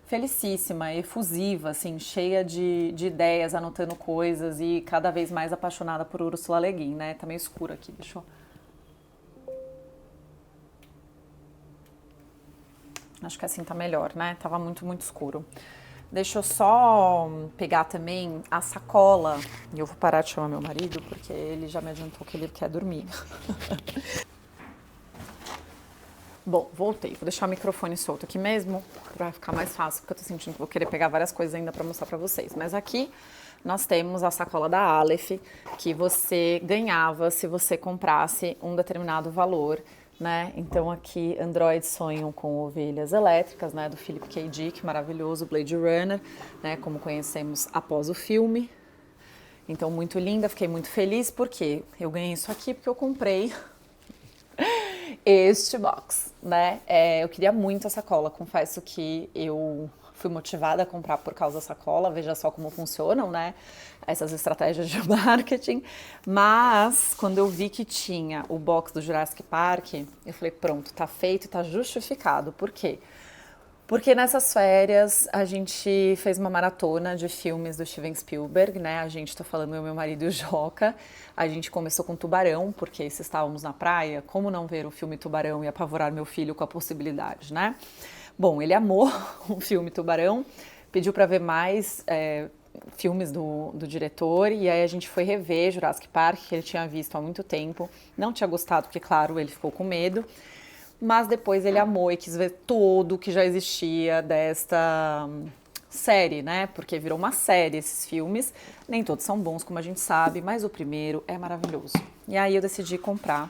felicíssima, efusiva, assim, cheia de ideias, anotando coisas e cada vez mais apaixonada por Ursula Le Guin, né? Tá meio escuro aqui, deixa eu... Acho que assim tá melhor, né? Tava muito, muito escuro. Deixa eu só pegar também a sacola. E eu vou parar de chamar meu marido, porque ele já me adiantou que ele quer dormir. Bom, voltei. Vou deixar o microfone solto aqui mesmo, para ficar mais fácil, porque eu tô sentindo que vou querer pegar várias coisas ainda para mostrar para vocês. Mas aqui nós temos a sacola da Aleph, que você ganhava se você comprasse um determinado valor, né? Então aqui Androids Sonham com Ovelhas Elétricas, né? Do Philip K. Dick, maravilhoso, Blade Runner, né? Como conhecemos após o filme. Então muito linda, fiquei muito feliz, porque eu ganhei isso aqui porque eu comprei este box, né? Eu queria muito a sacola, confesso que eu fui motivada a comprar por causa da sacola, veja só como funcionam, né? Essas estratégias de marketing. Mas quando eu vi que tinha o box do Jurassic Park, eu falei, pronto, tá feito, tá justificado. Por quê? Porque nessas férias a gente fez uma maratona de filmes do Steven Spielberg, né? A gente, tô falando eu, meu marido e o Joca. A gente começou com Tubarão, porque se estávamos na praia, como não ver o filme Tubarão e apavorar meu filho com a possibilidade, né? Bom, ele amou o filme Tubarão, pediu para ver mais filmes do diretor, e aí a gente foi rever Jurassic Park, que ele tinha visto há muito tempo. Não tinha gostado, porque, claro, ele ficou com medo. Mas depois ele amou e quis ver tudo que já existia desta série, né? Porque virou uma série esses filmes. Nem todos são bons, como a gente sabe, mas o primeiro é maravilhoso. E aí eu decidi comprar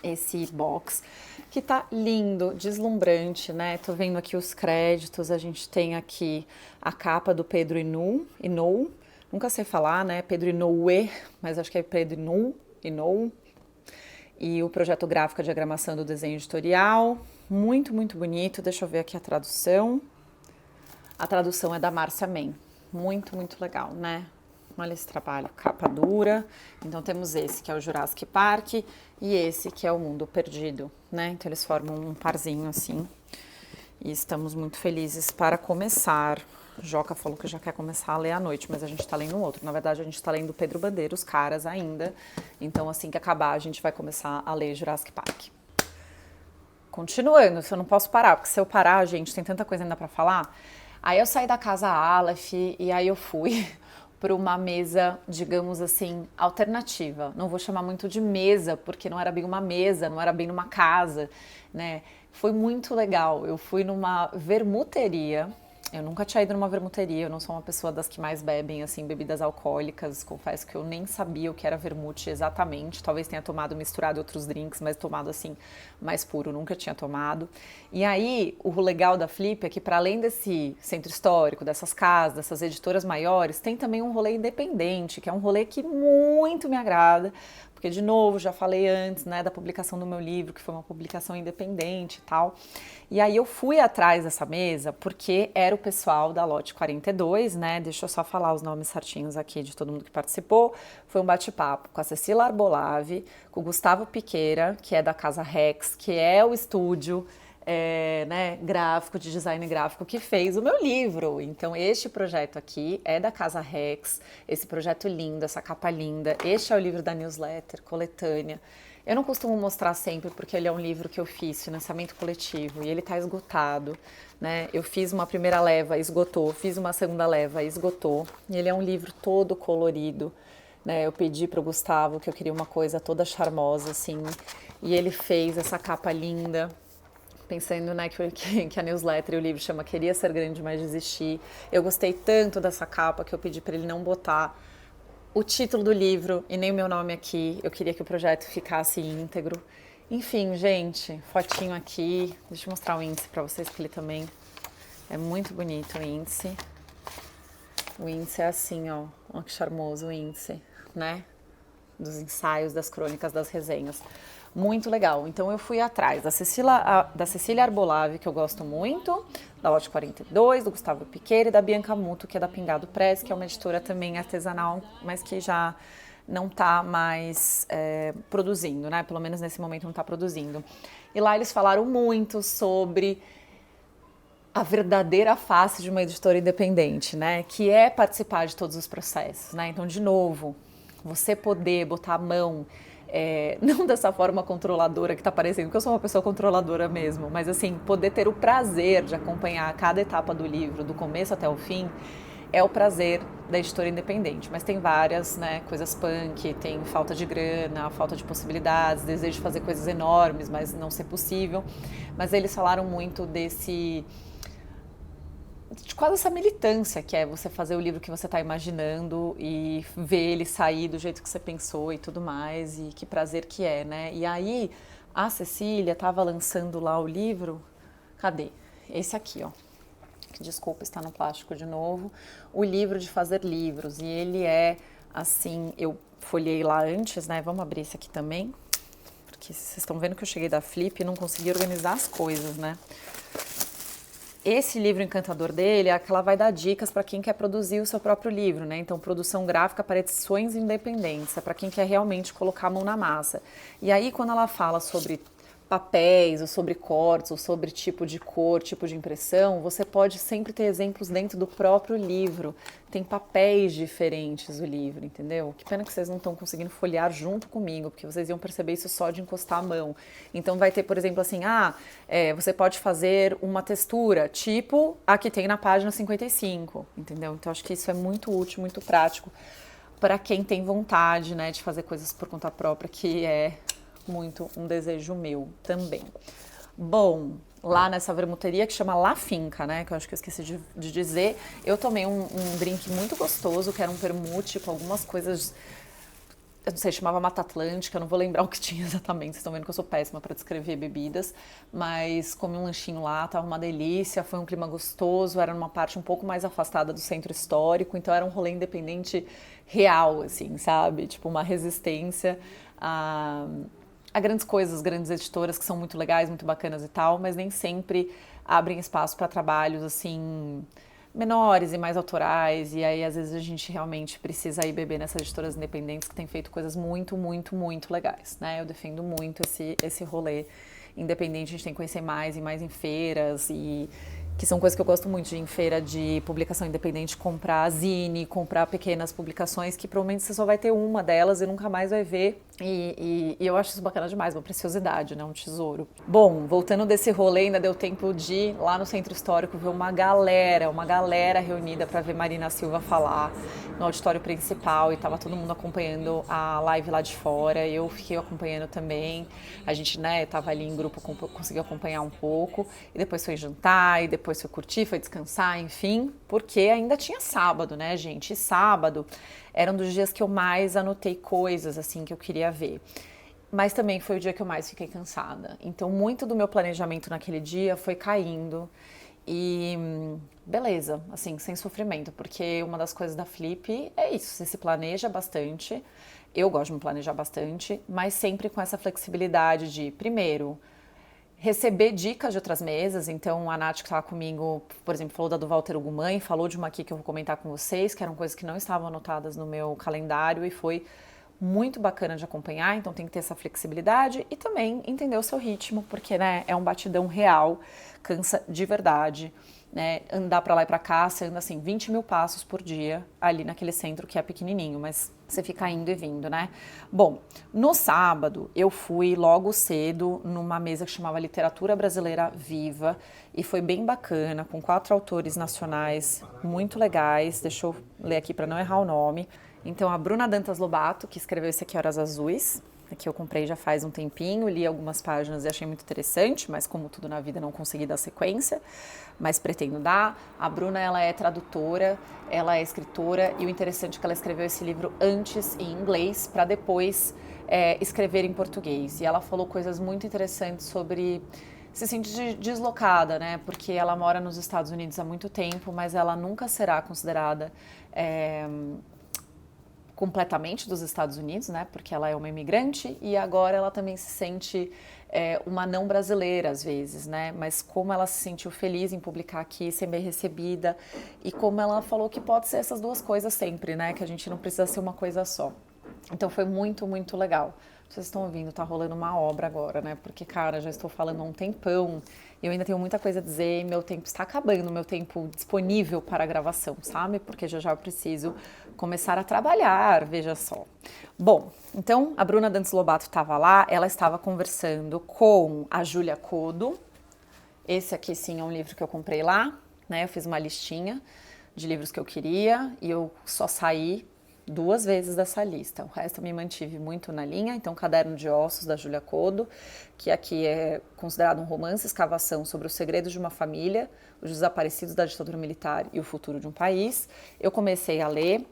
esse box, que tá lindo, deslumbrante, né? Tô vendo aqui os créditos, a gente tem aqui a capa do Pedro Inou, nunca sei falar, né? Pedro Inoue, mas acho que é Pedro Inou. E o projeto gráfico, a diagramação do desenho editorial, muito, muito bonito. Deixa eu ver aqui a tradução. A tradução é da Márcia Men, muito, muito legal, né? Olha esse trabalho, capa dura. Então temos esse que é o Jurassic Park e esse que é o Mundo Perdido, né? Então eles formam um parzinho assim. E estamos muito felizes para começar. Joca falou que já quer começar a ler à noite, mas a gente tá lendo um outro. Na verdade, a gente tá lendo Pedro Bandeira, Os Caras ainda. Então, assim que acabar, a gente vai começar a ler Jurassic Park. Continuando, se eu não posso parar, porque se eu parar, gente, tem tanta coisa ainda pra falar. Aí eu saí da casa Aleph e aí eu fui para uma mesa, digamos assim, alternativa. Não vou chamar muito de mesa, porque não era bem uma mesa, não era bem numa casa, né? Foi muito legal. Eu fui numa vermuteria. Eu nunca tinha ido numa vermuteria, eu não sou uma pessoa das que mais bebem, assim, bebidas alcoólicas. Confesso que eu nem sabia o que era vermute exatamente. Talvez tenha tomado misturado outros drinks, mas tomado, assim, mais puro, nunca tinha tomado. E aí, o legal da Flip é que, para além desse centro histórico, dessas casas, dessas editoras maiores, tem também um rolê independente, que é um rolê que muito me agrada. Porque, de novo, já falei antes, né, da publicação do meu livro, que foi uma publicação independente e tal. E aí eu fui atrás dessa mesa porque era o pessoal da Lote 42, né? Deixa eu só falar os nomes certinhos aqui de todo mundo que participou. Foi um bate-papo com a Cecília Arbolave, com o Gustavo Piqueira, que é da Casa Rex, que é o estúdio né, gráfico, de design gráfico, que fez o meu livro. Então, este projeto aqui é da Casa Rex, esse projeto lindo, essa capa linda. Este é o livro da newsletter, coletânea. Eu não costumo mostrar sempre, porque ele é um livro que eu fiz, financiamento coletivo, e ele está esgotado, né? Eu fiz uma primeira leva, esgotou, fiz uma segunda leva, esgotou. E ele é um livro todo colorido, né? Eu pedi para o Gustavo que eu queria uma coisa toda charmosa, assim, e ele fez essa capa linda, pensando, né, que a newsletter e o livro chama Queria Ser Grande, Mas Desistir. Eu gostei tanto dessa capa que eu pedi para ele não botar o título do livro e nem o meu nome aqui. Eu queria que o projeto ficasse íntegro. Enfim, gente, fotinho aqui. Deixa eu mostrar o índice para vocês, que ele também é muito bonito, o índice. O índice é assim, ó. Olha que charmoso o índice, né? Dos ensaios, das crônicas, das resenhas. Muito legal. Então eu fui atrás da Cecília Arbolave, que eu gosto muito, da Lote 42, do Gustavo Piqueira e da Bianca Muto, que é da Pingado Press, que é uma editora também artesanal, mas que já não está mais produzindo, né? Pelo menos nesse momento não está produzindo. E lá eles falaram muito sobre a verdadeira face de uma editora independente, né? Que é participar de todos os processos, né? Então, de novo, você poder botar a mão, não dessa forma controladora que tá parecendo, porque eu sou uma pessoa controladora mesmo, mas assim, poder ter o prazer de acompanhar cada etapa do livro, do começo até o fim, é o prazer da editora independente. Mas tem várias, né, coisas punk, tem falta de grana, falta de possibilidades, desejo de fazer coisas enormes, mas não ser possível. Mas eles falaram muito de quase essa militância que é você fazer o livro que você está imaginando e ver ele sair do jeito que você pensou e tudo mais, e que prazer que é, né? E aí a Cecília estava lançando lá o livro, cadê? Esse aqui, ó. Desculpa, está no plástico de novo. O livro de fazer livros, e ele é assim, eu folhei lá antes, né? Vamos abrir esse aqui também, porque vocês estão vendo que eu cheguei da Flip e não consegui organizar as coisas, né? Esse livro encantador dele é que ela vai dar dicas para quem quer produzir o seu próprio livro, né? Então, produção gráfica para edições independentes, é para quem quer realmente colocar a mão na massa. E aí, quando ela fala sobre papéis, ou sobre cortes, ou sobre tipo de cor, tipo de impressão, você pode sempre ter exemplos dentro do próprio livro. Tem papéis diferentes o livro, entendeu? Que pena que vocês não estão conseguindo folhear junto comigo, porque vocês iam perceber isso só de encostar a mão. Então vai ter, por exemplo, assim, você pode fazer uma textura, tipo a que tem na página 55, entendeu? Então acho que isso é muito útil, muito prático para quem tem vontade, né, de fazer coisas por conta própria, que é muito um desejo meu também. Bom, lá nessa vermuteria que chama La Finca, né, que eu acho que eu esqueci de dizer, eu tomei um drink muito gostoso, que era um vermute com algumas coisas, eu não sei, chamava Mata Atlântica, eu não vou lembrar o que tinha exatamente, vocês estão vendo que eu sou péssima para descrever bebidas, mas comi um lanchinho lá, tava uma delícia, foi um clima gostoso, era numa parte um pouco mais afastada do centro histórico, então era um rolê independente real, assim, sabe? Tipo, uma resistência a grandes coisas, grandes editoras que são muito legais, muito bacanas e tal, mas nem sempre abrem espaço para trabalhos assim menores e mais autorais, e aí às vezes a gente realmente precisa ir beber nessas editoras independentes que têm feito coisas muito, muito, muito legais, né? Eu defendo muito esse rolê independente, a gente tem que conhecer mais e mais em feiras, e que são coisas que eu gosto muito de ir em feira de publicação independente, comprar zine, comprar pequenas publicações que provavelmente você só vai ter uma delas e nunca mais vai ver. E eu acho isso bacana demais, uma preciosidade, né? Um tesouro. Bom, voltando desse rolê, ainda deu tempo de ir lá no Centro Histórico ver uma galera reunida para ver Marina Silva falar no auditório principal, e tava todo mundo acompanhando a live lá de fora, eu fiquei acompanhando também, a gente, né, tava ali em grupo, conseguiu acompanhar um pouco, e depois foi jantar, e depois foi curtir, foi descansar, enfim, porque ainda tinha sábado, né, gente, e sábado era um dos dias que eu mais anotei coisas, assim, que eu queria ver. Mas também foi o dia que eu mais fiquei cansada. Então, muito do meu planejamento naquele dia foi caindo. E beleza, assim, sem sofrimento, porque uma das coisas da Flip é isso, você se planeja bastante, eu gosto de me planejar bastante, mas sempre com essa flexibilidade de, primeiro, receber dicas de outras mesas. Então a Nath que estava comigo, por exemplo, falou da do Walter Ugumãe, falou de uma aqui que eu vou comentar com vocês, que eram coisas que não estavam anotadas no meu calendário, e foi muito bacana de acompanhar. Então tem que ter essa flexibilidade e também entender o seu ritmo, porque, né, é um batidão real, cansa de verdade, né? Andar para lá e para cá, você anda assim 20 mil passos por dia ali naquele centro que é pequenininho, mas você fica indo e vindo, né? Bom, no sábado eu fui logo cedo numa mesa que chamava Literatura Brasileira Viva, e foi bem bacana, com 4 autores nacionais muito legais. Deixa eu ler aqui para não errar o nome. Então, a Bruna Dantas Lobato, que escreveu esse aqui, Horas Azuis, que eu comprei já faz um tempinho, li algumas páginas e achei muito interessante, mas como tudo na vida não consegui dar sequência, mas pretendo dar. A Bruna, ela é tradutora, ela é escritora, e o interessante é que ela escreveu esse livro antes em inglês para depois escrever em português. E ela falou coisas muito interessantes sobre se sentir deslocada, né? Porque ela mora nos Estados Unidos há muito tempo, mas ela nunca será considerada completamente dos Estados Unidos, né? Porque ela é uma imigrante e agora ela também se sente uma não brasileira às vezes, né? Mas como ela se sentiu feliz em publicar aqui, ser bem recebida e como ela falou que pode ser essas duas coisas sempre, né? Que a gente não precisa ser uma coisa só. Então foi muito, muito legal. Vocês estão ouvindo, tá rolando uma obra agora, né? Porque, cara, já estou falando há um tempão e eu ainda tenho muita coisa a dizer e meu tempo está acabando, meu tempo disponível para a gravação, sabe? Porque já eu preciso começar a trabalhar, veja só. Bom, então a Bruna Dantas Lobato estava lá, ela estava conversando com a Júlia Coddo. Esse aqui sim é um livro que eu comprei lá, né? Eu fiz uma listinha de livros que eu queria e eu só saí 2 vezes dessa lista. O resto eu me mantive muito na linha. Então, Caderno de Ossos, da Júlia Coddo, que aqui é considerado um romance escavação sobre os segredos de uma família, os desaparecidos da ditadura militar e o futuro de um país. Eu comecei a ler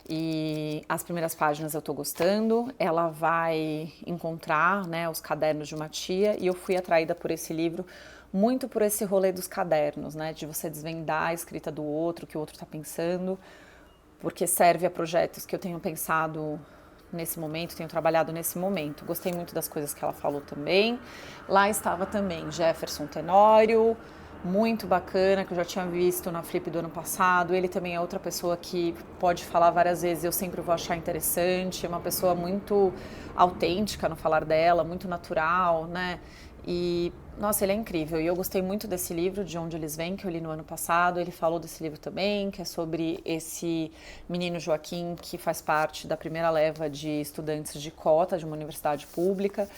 e as primeiras páginas eu estou gostando. Ela vai encontrar, né, os cadernos de uma tia e eu fui atraída por esse livro muito por esse rolê dos cadernos, né, de você desvendar a escrita do outro, o que o outro está pensando, porque serve a projetos que eu tenho pensado nesse momento, tenho trabalhado nesse momento. Gostei muito das coisas que ela falou também. Lá estava também Jefferson Tenório, muito bacana, que eu já tinha visto na Flip do ano passado. Ele também é outra pessoa que pode falar várias vezes, eu sempre vou achar interessante. É uma pessoa muito autêntica no falar dela, muito natural, né? E, nossa, ele é incrível. E eu gostei muito desse livro, De Onde Eles Vêm, que eu li no ano passado. Ele falou desse livro também, que é sobre esse menino Joaquim, que faz parte da primeira leva de estudantes de cota de uma universidade pública.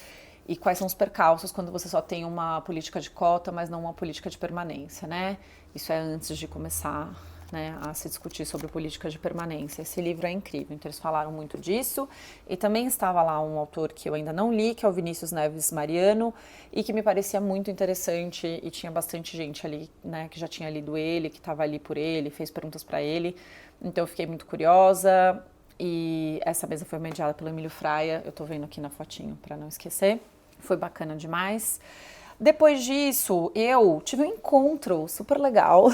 E quais são os percalços quando você só tem uma política de cota, mas não uma política de permanência, né? Isso é antes de começar, né, a se discutir sobre política de permanência. Esse livro é incrível, então eles falaram muito disso. E também estava lá um autor que eu ainda não li, que é o Vinícius Neves Mariano, e que me parecia muito interessante e tinha bastante gente ali, né, que já tinha lido ele, que estava ali por ele, fez perguntas para ele. Então eu fiquei muito curiosa e essa mesa foi mediada pelo Emílio Fraia, eu tô vendo aqui na fotinho para não esquecer. Foi bacana demais. Depois disso, eu tive um encontro super legal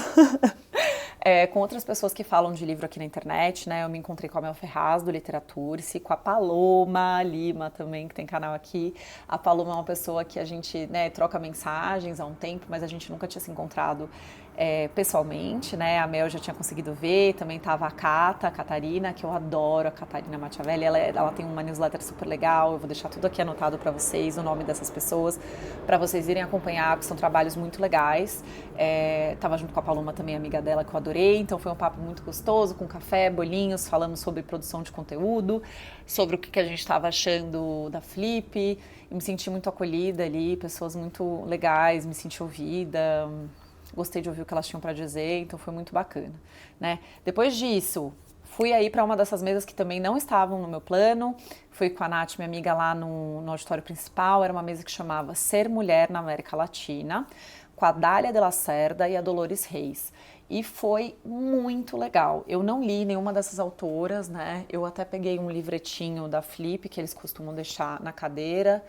com outras pessoas que falam de livro aqui na internet, né? Eu me encontrei com a Mel Ferraz, do Literature-se, com a Paloma Lima também, que tem canal aqui. A Paloma é uma pessoa que a gente, né, troca mensagens há um tempo, mas a gente nunca tinha se encontrado pessoalmente, né? A Mel já tinha conseguido ver, também tava a Catarina, que eu adoro, a Catarina Machiavelli, ela tem uma newsletter super legal, eu vou deixar tudo aqui anotado para vocês, o nome dessas pessoas, para vocês irem acompanhar, porque são trabalhos muito legais. Tava junto com a Paloma também, amiga dela, que eu adorei, então foi um papo muito gostoso, com café, bolinhos, falando sobre produção de conteúdo, sobre o que a gente estava achando da Flip, e me senti muito acolhida ali, pessoas muito legais, me senti ouvida. Gostei de ouvir o que elas tinham para dizer, então foi muito bacana, né? Depois disso, fui aí para uma dessas mesas que também não estavam no meu plano. Fui com a Nath, minha amiga, lá no auditório principal. Era uma mesa que chamava Ser Mulher na América Latina, com a Dália de Lacerda e a Dolores Reis. E foi muito legal. Eu não li nenhuma dessas autoras, né? Eu até peguei um livretinho da Flip, que eles costumam deixar na cadeira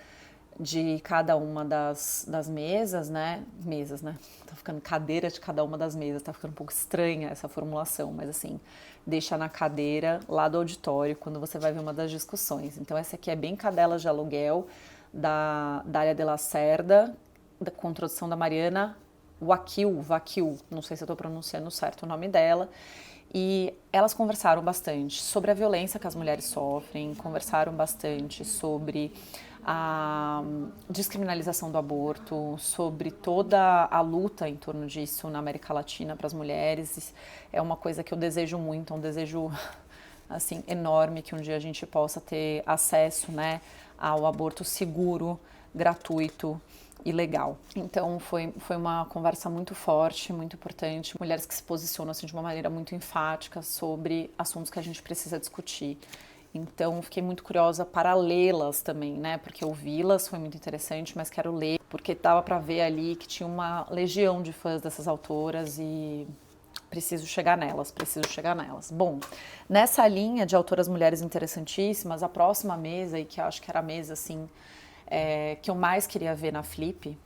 de cada uma das mesas, né? Mesas, né? Tá ficando cadeira de cada uma das mesas, tá ficando um pouco estranha essa formulação, mas assim, deixa na cadeira lá do auditório quando você vai ver uma das discussões. Então essa aqui é bem Cadelas de Aluguel, da Dália de Lacerda, com introdução da Mariana Vaquil, não sei se eu tô pronunciando certo o nome dela. E elas conversaram bastante sobre a violência que as mulheres sofrem, conversaram bastante sobre a descriminalização do aborto, sobre toda a luta em torno disso na América Latina para as mulheres. É uma coisa que eu desejo muito, é um desejo assim enorme que um dia a gente possa ter acesso, né, ao aborto seguro, gratuito e legal. Então foi uma conversa muito forte, muito importante, mulheres que se posicionam assim, de uma maneira muito enfática sobre assuntos que a gente precisa discutir. Então fiquei muito curiosa para lê-las também, né? Porque ouvi-las foi muito interessante, mas quero ler, porque dava para ver ali que tinha uma legião de fãs dessas autoras e preciso chegar nelas. Bom, nessa linha de autoras mulheres interessantíssimas, a próxima mesa, e que eu acho que era a mesa assim, que eu mais queria ver na Flip,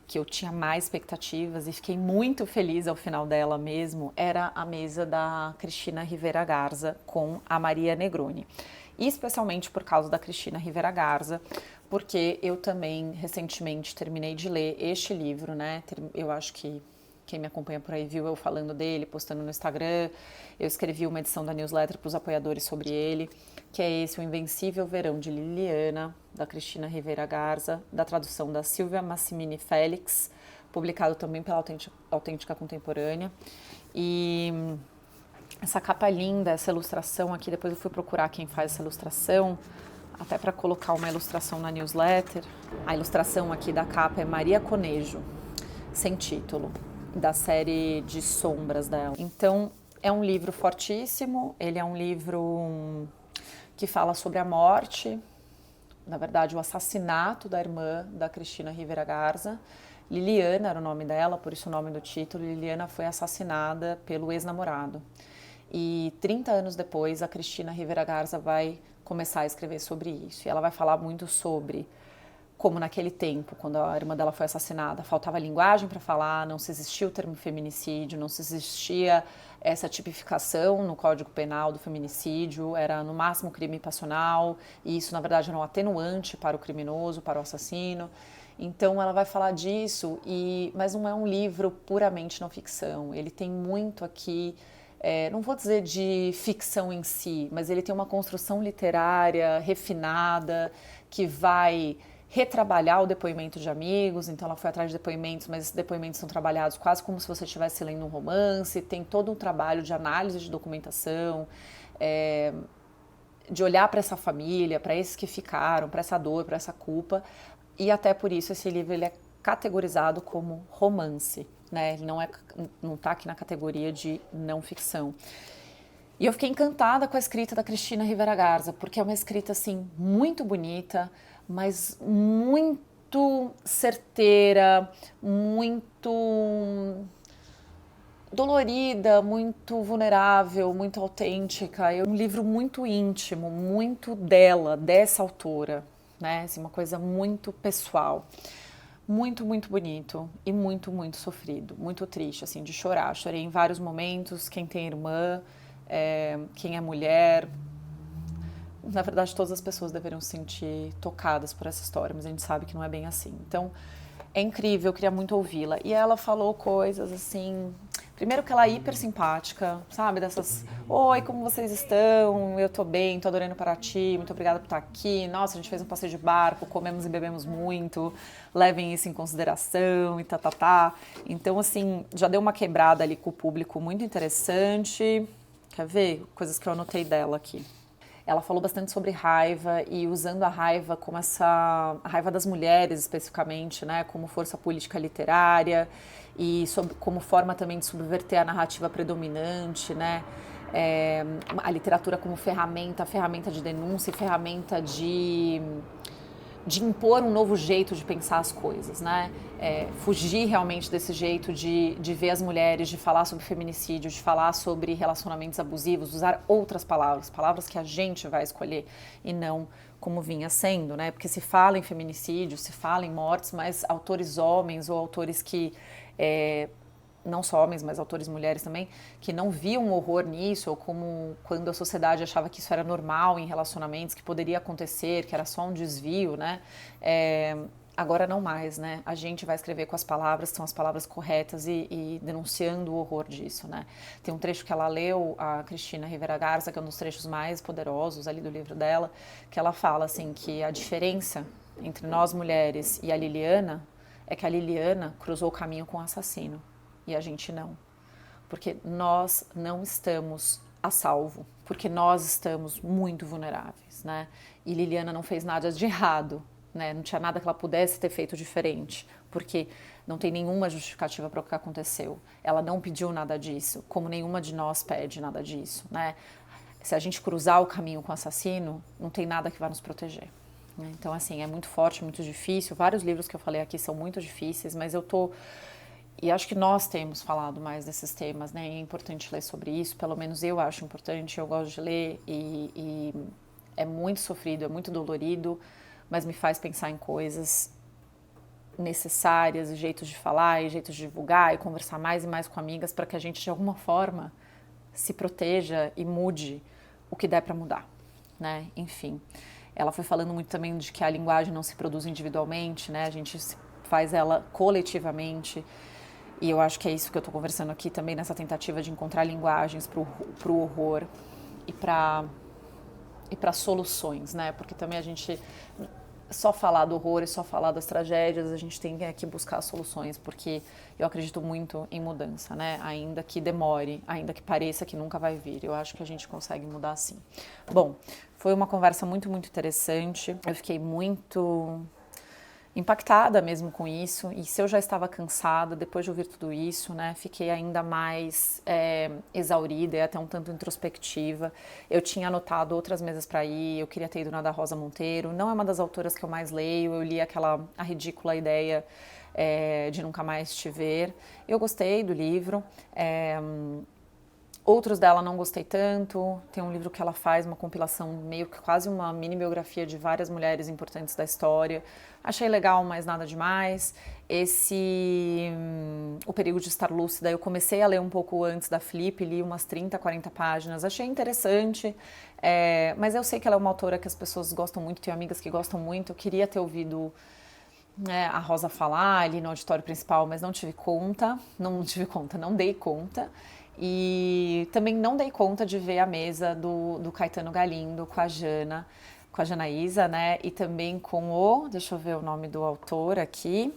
que eu tinha mais expectativas e fiquei muito feliz ao final dela mesmo, era a mesa da Cristina Rivera Garza com a Maria Negroni. E especialmente por causa da Cristina Rivera Garza, porque eu também recentemente terminei de ler este livro, né? Eu acho que quem me acompanha por aí viu eu falando dele, postando no Instagram. Eu escrevi uma edição da newsletter para os apoiadores sobre ele, que é esse, O Invencível Verão de Liliana, da Cristina Rivera Garza, da tradução da Silvia Massimini Félix, publicado também pela Autêntica Contemporânea. E essa capa linda, essa ilustração aqui, depois eu fui procurar quem faz essa ilustração, até para colocar uma ilustração na newsletter. A ilustração aqui da capa é Maria Conejo, sem título, da série de sombras dela. Então, é um livro fortíssimo, ele é um livro que fala sobre a morte, na verdade, o assassinato da irmã da Cristina Rivera Garza. Liliana era o nome dela, por isso o nome do título. Liliana foi assassinada pelo ex-namorado. E 30 anos depois, a Cristina Rivera Garza vai começar a escrever sobre isso. E ela vai falar muito sobre como naquele tempo, quando a irmã dela foi assassinada, faltava linguagem para falar, não se existia o termo feminicídio, não se existia essa tipificação no Código Penal do feminicídio, era no máximo crime passional, e isso na verdade era um atenuante para o criminoso, para o assassino. Então ela vai falar disso, mas não é um livro puramente não ficção, ele tem muito aqui, não vou dizer de ficção em si, mas ele tem uma construção literária refinada, que vai retrabalhar o depoimento de amigos, então ela foi atrás de depoimentos, mas esses depoimentos são trabalhados quase como se você estivesse lendo um romance, tem todo um trabalho de análise de documentação, de olhar para essa família, para esses que ficaram, para essa dor, para essa culpa, e até por isso esse livro ele é categorizado como romance, né? Ele não está aqui na categoria de não ficção. E eu fiquei encantada com a escrita da Cristina Rivera Garza, porque é uma escrita assim muito bonita, mas muito certeira, muito dolorida, muito vulnerável, muito autêntica. É um livro muito íntimo, muito dela, dessa autora, né? Assim, uma coisa muito pessoal. Muito, muito bonito e muito, muito sofrido, muito triste, assim, de chorar. Chorei em vários momentos, quem tem irmã, quem é mulher. Na verdade, todas as pessoas deveriam se sentir tocadas por essa história, mas a gente sabe que não é bem assim. Então, é incrível, eu queria muito ouvi-la. E ela falou coisas assim... Primeiro que ela é hiper simpática, sabe? Dessas, oi, como vocês estão? Eu tô bem, tô adorando Paraty, muito obrigada por estar aqui. Nossa, a gente fez um passeio de barco, comemos e bebemos muito, levem isso em consideração e tá. Então, assim, já deu uma quebrada ali com o público muito interessante. Quer ver? Coisas que eu anotei dela aqui. Ela falou bastante sobre raiva e usando a raiva como a raiva das mulheres especificamente, né, como força política literária e como forma também de subverter a narrativa predominante, né, a literatura como ferramenta de denúncia e ferramenta de impor um novo jeito de pensar as coisas, né? Fugir realmente desse jeito de ver as mulheres, de falar sobre feminicídio, de falar sobre relacionamentos abusivos, usar outras palavras, palavras que a gente vai escolher e não como vinha sendo, né? Porque se fala em feminicídio, se fala em mortes, mas autores homens ou autores que não só homens, mas autores mulheres também, que não viam horror nisso, ou como quando a sociedade achava que isso era normal em relacionamentos, que poderia acontecer, que era só um desvio, né? Agora não mais, né? A gente vai escrever com as palavras, que são as palavras corretas e denunciando o horror disso, né? Tem um trecho que ela leu, a Cristina Rivera Garza, que é um dos trechos mais poderosos ali do livro dela, que ela fala, assim, que a diferença entre nós mulheres e a Liliana é que a Liliana cruzou o caminho com o assassino. E a gente não, porque nós não estamos a salvo, porque nós estamos muito vulneráveis, né? E Liliana não fez nada de errado, né? Não tinha nada que ela pudesse ter feito diferente, porque não tem nenhuma justificativa para o que aconteceu. Ela não pediu nada disso, como nenhuma de nós pede nada disso, né? Se a gente cruzar o caminho com o assassino, não tem nada que vá nos proteger. Então, assim, é muito forte, muito difícil. Vários livros que eu falei aqui são muito difíceis, mas e acho que nós temos falado mais desses temas, né? E é importante ler sobre isso, pelo menos eu acho importante, eu gosto de ler e é muito sofrido, é muito dolorido, mas me faz pensar em coisas necessárias e jeitos de falar e jeitos de divulgar e conversar mais e mais com amigas para que a gente de alguma forma se proteja e mude o que der para mudar, né? Enfim, ela foi falando muito também de que a linguagem não se produz individualmente, né? A gente faz ela coletivamente. E eu acho que é isso que eu estou conversando aqui também, nessa tentativa de encontrar linguagens para o horror e para soluções, né? Porque também a gente só falar do horror e só falar das tragédias, a gente tem que buscar soluções, porque eu acredito muito em mudança, né? Ainda que demore, ainda que pareça que nunca vai vir, eu acho que a gente consegue mudar sim. Bom, foi uma conversa muito, muito interessante, eu fiquei muito impactada mesmo com isso, e se eu já estava cansada, depois de ouvir tudo isso, né, fiquei ainda mais exaurida e até um tanto introspectiva. Eu tinha anotado outras mesas para ir, eu queria ter ido na da Rosa Monteiro, não é uma das autoras que eu mais leio, eu li a ridícula ideia de Nunca Mais Te Ver. Eu gostei do livro, outros dela não gostei tanto. Tem um livro que ela faz, uma compilação, meio que quase uma mini biografia de várias mulheres importantes da história. Achei legal, mas nada demais. O Perigo de Estar Lúcida, eu comecei a ler um pouco antes da Flip, li umas 30, 40 páginas. Achei interessante, mas eu sei que ela é uma autora que as pessoas gostam muito, tenho amigas que gostam muito. Eu queria ter ouvido a Rosa falar ali no auditório principal, mas não dei conta. E também não dei conta de ver a mesa do Caetano Galindo com a Janaísa, né? E também com deixa eu ver o nome do autor aqui,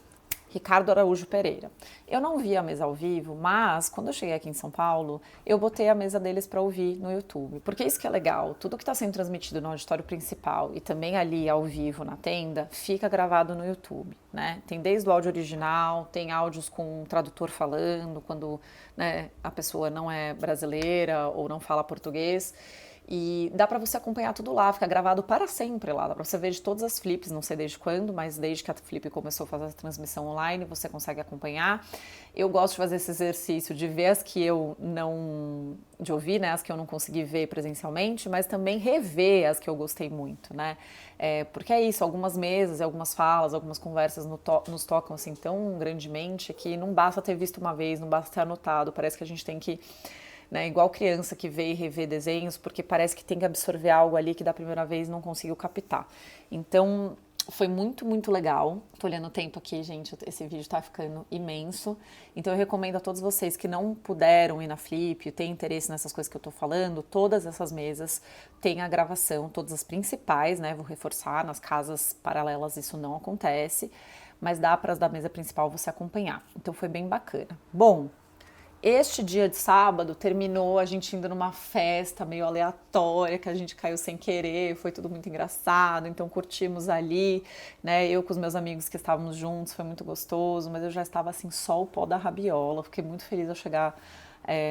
Ricardo Araújo Pereira. Eu não vi a mesa ao vivo, mas quando eu cheguei aqui em São Paulo, eu botei a mesa deles para ouvir no YouTube. Porque isso que é legal, tudo que está sendo transmitido no auditório principal e também ali ao vivo na tenda, fica gravado no YouTube, né? Tem desde o áudio original, tem áudios com um tradutor falando, quando, né, a pessoa não é brasileira ou não fala português. E dá para você acompanhar tudo lá, fica gravado para sempre lá, dá para você ver de todas as flips, não sei desde quando, mas desde que a Flip começou a fazer a transmissão online, você consegue acompanhar. Eu gosto de fazer esse exercício de ver as que eu não, de ouvir, né, as que eu não consegui ver presencialmente, mas também rever as que eu gostei muito, né, porque é isso, algumas mesas, algumas falas, algumas conversas nos tocam assim tão grandemente que não basta ter visto uma vez, não basta ter anotado, parece que a gente tem que, né, igual criança que vê e revê desenhos, porque parece que tem que absorver algo ali que da primeira vez não conseguiu captar. Então, foi muito, muito legal. Tô olhando o tempo aqui, gente, esse vídeo tá ficando imenso. Então, eu recomendo a todos vocês que não puderam ir na Flip, têm interesse nessas coisas que eu tô falando, todas essas mesas têm a gravação, todas as principais, né, vou reforçar, nas casas paralelas isso não acontece, mas dá para as da mesa principal você acompanhar. Então, foi bem bacana. Bom, este dia de sábado terminou a gente indo numa festa meio aleatória que a gente caiu sem querer, foi tudo muito engraçado, então curtimos ali, né? Eu com os meus amigos que estávamos juntos, foi muito gostoso, mas eu já estava assim, só o pó da rabiola, fiquei muito feliz ao chegar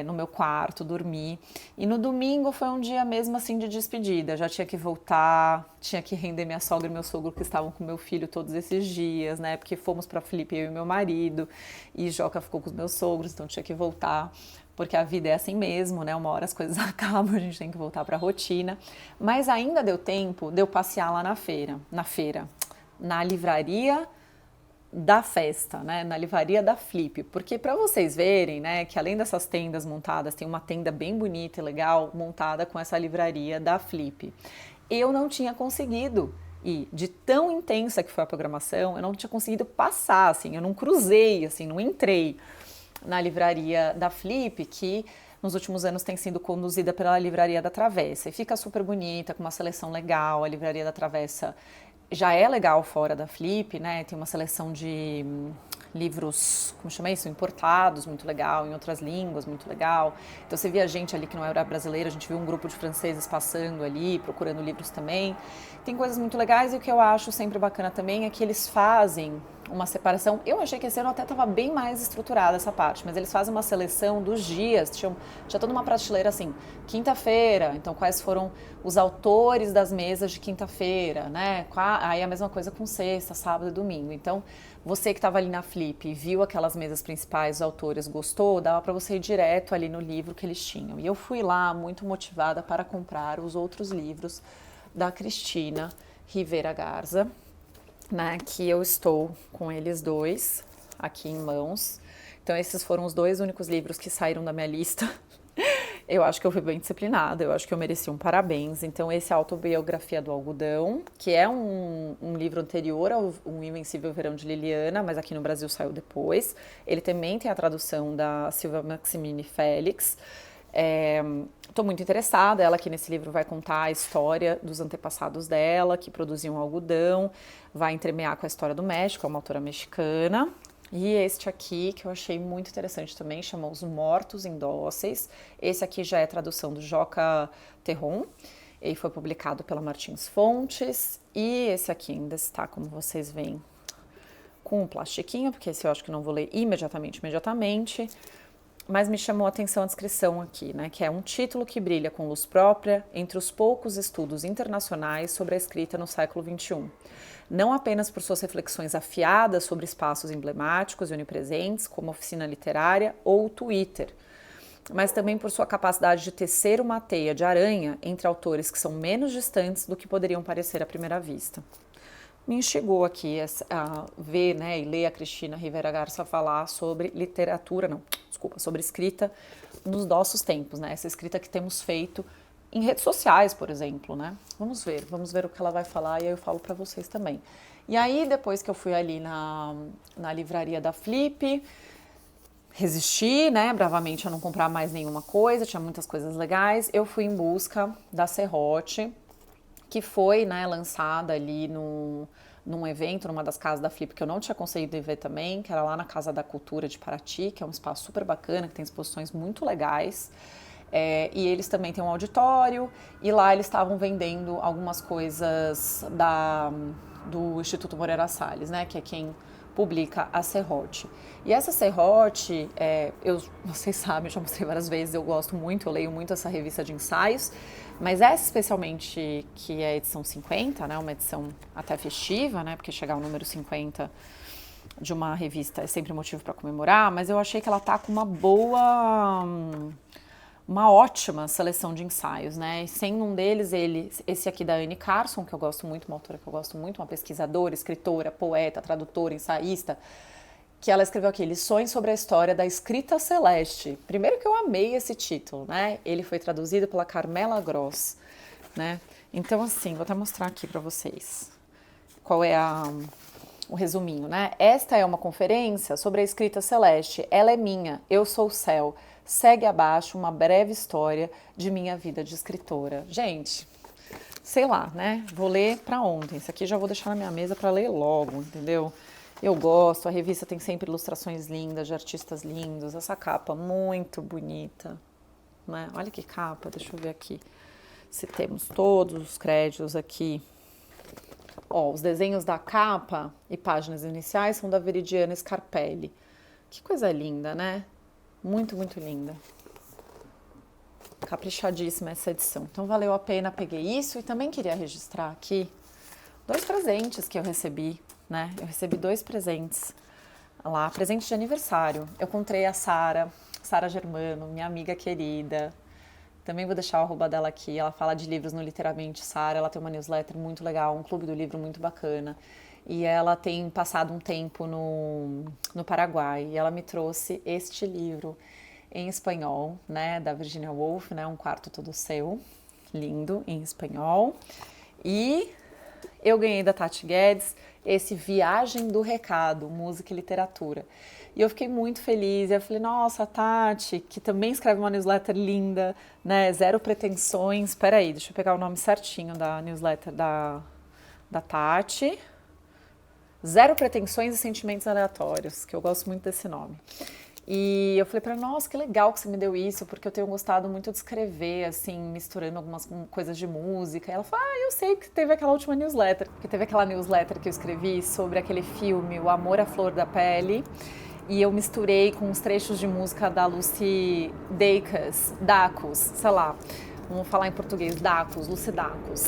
no meu quarto, dormir. E no domingo foi um dia mesmo assim de despedida, já tinha que voltar, tinha que render minha sogra e meu sogro que estavam com meu filho todos esses dias, né? Porque fomos para Felipe, eu e meu marido, e Joca ficou com os meus sogros, então tinha que voltar. Porque a vida é assim mesmo, né? Uma hora as coisas acabam, a gente tem que voltar para a rotina. Mas ainda deu tempo de eu passear lá na livraria da festa, né, na livraria da Flip, porque para vocês verem, né, que além dessas tendas montadas, tem uma tenda bem bonita e legal montada com essa livraria da Flip. Eu não tinha conseguido ir, de tão intensa que foi a programação, eu não tinha conseguido passar, assim, eu não cruzei, assim, não entrei na livraria da Flip, que nos últimos anos tem sido conduzida pela Livraria da Travessa, e fica super bonita, com uma seleção legal. A Livraria da Travessa já é legal fora da Flip, né? Tem uma seleção de livros, como chama isso? Importados, muito legal, em outras línguas, muito legal. Então você via gente ali que não era brasileira, a gente viu um grupo de franceses passando ali, procurando livros também. Tem coisas muito legais, e o que eu acho sempre bacana também é que eles fazem uma separação. Eu achei que esse ano até estava bem mais estruturada essa parte, mas eles fazem uma seleção dos dias, tinha toda uma prateleira assim, quinta-feira, então quais foram os autores das mesas de quinta-feira, né? Aí a mesma coisa com sexta, sábado e domingo. Então, você que estava ali na Flip e viu aquelas mesas principais, os autores, gostou, dava para você ir direto ali no livro que eles tinham. E eu fui lá muito motivada para comprar os outros livros da Cristina Rivera Garza, né, que eu estou com eles dois aqui em mãos. Então esses foram os 2 únicos livros que saíram da minha lista. Eu acho que eu fui bem disciplinada, eu acho que eu mereci um parabéns. Então esse é a Autobiografia do Algodão, que é um livro anterior ao Um Invencível Verão de Liliana, mas aqui no Brasil saiu depois. Ele também tem a tradução da Silvia Maximini Félix. Estou muito interessada, ela aqui nesse livro vai contar a história dos antepassados dela, que produziam algodão, vai entremear com a história do México, é uma autora mexicana. E este aqui, que eu achei muito interessante também, chama Os Mortos Indóceis. Esse aqui já é tradução do Joca Terron, ele foi publicado pela Martins Fontes. E esse aqui ainda está, como vocês veem, com um plastiquinho, porque esse eu acho que não vou ler imediatamente. Mas me chamou a atenção a descrição aqui, né, que é um título que brilha com luz própria entre os poucos estudos internacionais sobre a escrita no século XXI. Não apenas por suas reflexões afiadas sobre espaços emblemáticos e onipresentes, como Oficina Literária ou Twitter, mas também por sua capacidade de tecer uma teia de aranha entre autores que são menos distantes do que poderiam parecer à primeira vista. Me instigou aqui a ver, né, e ler a Cristina Rivera Garça falar sobre sobre escrita nos nossos tempos, né, essa escrita que temos feito em redes sociais, por exemplo, né? Vamos ver o que ela vai falar e aí eu falo para vocês também. E aí, depois que eu fui ali na livraria da Flip, resisti, né, bravamente a não comprar mais nenhuma coisa, tinha muitas coisas legais, eu fui em busca da Serrote, que foi, né, lançada ali num evento, numa das casas da Flip, que eu não tinha conseguido ver também, que era lá na Casa da Cultura de Paraty, que é um espaço super bacana, que tem exposições muito legais. E eles também têm um auditório, e lá eles estavam vendendo algumas coisas do Instituto Moreira Salles, né, que é quem publica a Serrote. E essa Serrote, vocês sabem, eu já mostrei várias vezes, eu gosto muito, eu leio muito essa revista de ensaios, mas essa especialmente, que é a edição 50, né, uma edição até festiva, né, porque chegar ao número 50 de uma revista é sempre motivo para comemorar, mas eu achei que ela tá com uma ótima seleção de ensaios, né? E sem um deles, esse aqui da Anne Carson, que eu gosto muito, uma autora que eu gosto muito, uma pesquisadora, escritora, poeta, tradutora, ensaísta, que ela escreveu aqui, Lições sobre a História da Escrita Celeste. Primeiro que eu amei esse título, né? Ele foi traduzido pela Carmela Gross, né? Então, assim, vou até mostrar aqui para vocês qual é o resuminho, né? Esta é uma conferência sobre a escrita celeste. Ela é minha, eu sou o céu. Segue abaixo uma breve história de minha vida de escritora. Gente, sei lá, né? Vou ler para ontem. Isso aqui já vou deixar na minha mesa para ler logo, entendeu? Eu gosto, a revista tem sempre ilustrações lindas, de artistas lindos. Essa capa muito bonita, né? Olha que capa, deixa eu ver aqui se temos todos os créditos aqui. Ó, os desenhos da capa e páginas iniciais são da Veridiana Scarpelli. Que coisa linda, né? Muito, muito linda. Caprichadíssima essa edição. Então valeu a pena, peguei isso e também queria registrar aqui 2 presentes que eu recebi, né? Eu recebi 2 presentes lá, presente de aniversário. Eu encontrei a Sara Germano, minha amiga querida. Também vou deixar o arroba dela aqui. Ela fala de livros no Literalmente Sara. Ela tem uma newsletter muito legal, um clube do livro muito bacana. E ela tem passado um tempo no Paraguai. E ela me trouxe este livro em espanhol, né, da Virginia Woolf, né, Um Quarto Todo Seu. Lindo, em espanhol. E eu ganhei da Tati Guedes esse Viagem do Recado, Música e Literatura. E eu fiquei muito feliz, e eu falei, nossa, a Tati, que também escreve uma newsletter linda, né, zero pretensões. Peraí, deixa eu pegar o nome certinho da newsletter da Tati. Zero Pretensões e Sentimentos Aleatórios, que eu gosto muito desse nome. E eu falei para ela, nossa, que legal que você me deu isso, porque eu tenho gostado muito de escrever, assim, misturando algumas coisas de música. E ela falou, eu sei que teve aquela última newsletter, porque teve aquela newsletter que eu escrevi sobre aquele filme, O Amor à Flor da Pele, e eu misturei com uns trechos de música da Lucy Dacus, sei lá, vamos falar em português, Dacus, Lucy Dacus,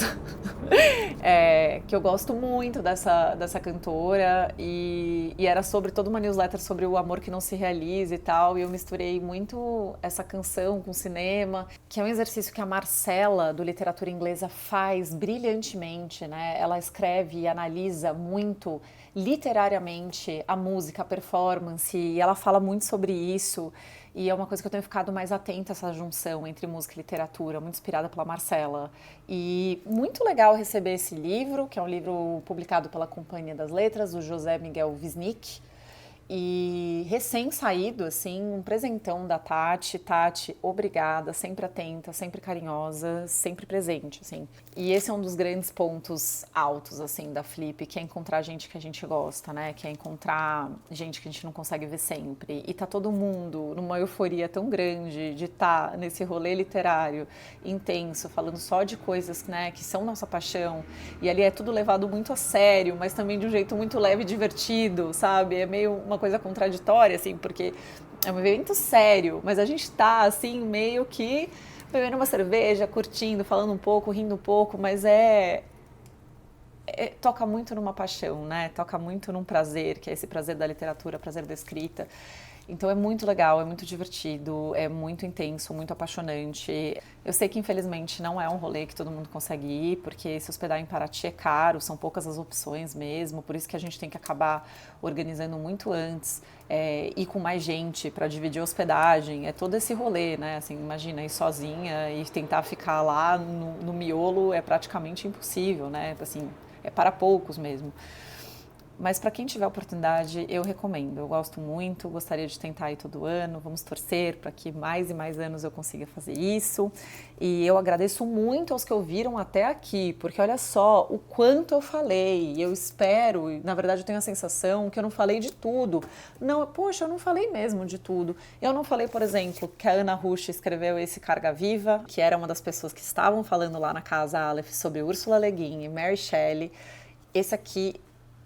que eu gosto muito dessa cantora e era sobre toda uma newsletter sobre o amor que não se realiza e tal, e eu misturei muito essa canção com cinema, que é um exercício que a Marcela, do Literatura Inglesa, faz brilhantemente, né? Ela escreve e analisa muito literariamente a música, a performance, e ela fala muito sobre isso. E é uma coisa que eu tenho ficado mais atenta a essa junção entre música e literatura, muito inspirada pela Marcela. E muito legal receber esse livro, que é um livro publicado pela Companhia das Letras, do José Miguel Wisnik. E recém-saído, assim, um presentão da Tati. Tati, obrigada, sempre atenta, sempre carinhosa, sempre presente, assim. E esse é um dos grandes pontos altos, assim, da Flip, que é encontrar gente que a gente gosta, né? Que é encontrar gente que a gente não consegue ver sempre. E tá todo mundo numa euforia tão grande de estar nesse rolê literário intenso, falando só de coisas, né, que são nossa paixão. E ali é tudo levado muito a sério, mas também de um jeito muito leve e divertido, sabe? É meio uma coisa contraditória, assim, porque é um evento sério, mas a gente tá, assim, meio que bebendo uma cerveja, curtindo, falando um pouco, rindo um pouco, mas toca muito numa paixão, né? Toca muito num prazer, que é esse prazer da literatura, prazer da escrita. Então é muito legal, é muito divertido, é muito intenso, muito apaixonante. Eu sei que infelizmente não é um rolê que todo mundo consegue ir, porque se hospedar em Paraty é caro, são poucas as opções mesmo, por isso que a gente tem que acabar organizando muito antes, ir com mais gente para dividir a hospedagem, é todo esse rolê, né? Assim, imagina ir sozinha e tentar ficar lá no miolo é praticamente impossível, né? Assim, é para poucos mesmo. Mas para quem tiver oportunidade, eu recomendo. Eu gosto muito, gostaria de tentar ir todo ano. Vamos torcer para que mais e mais anos eu consiga fazer isso. E eu agradeço muito aos que ouviram até aqui, porque olha só o quanto eu falei. Eu espero, e na verdade eu tenho a sensação que eu não falei de tudo. Não, poxa, eu não falei mesmo de tudo. Eu não falei, por exemplo, que a Ana Rush escreveu esse Carga Viva, que era uma das pessoas que estavam falando lá na Casa Aleph sobre Ursula Le Guin e Mary Shelley. Esse aqui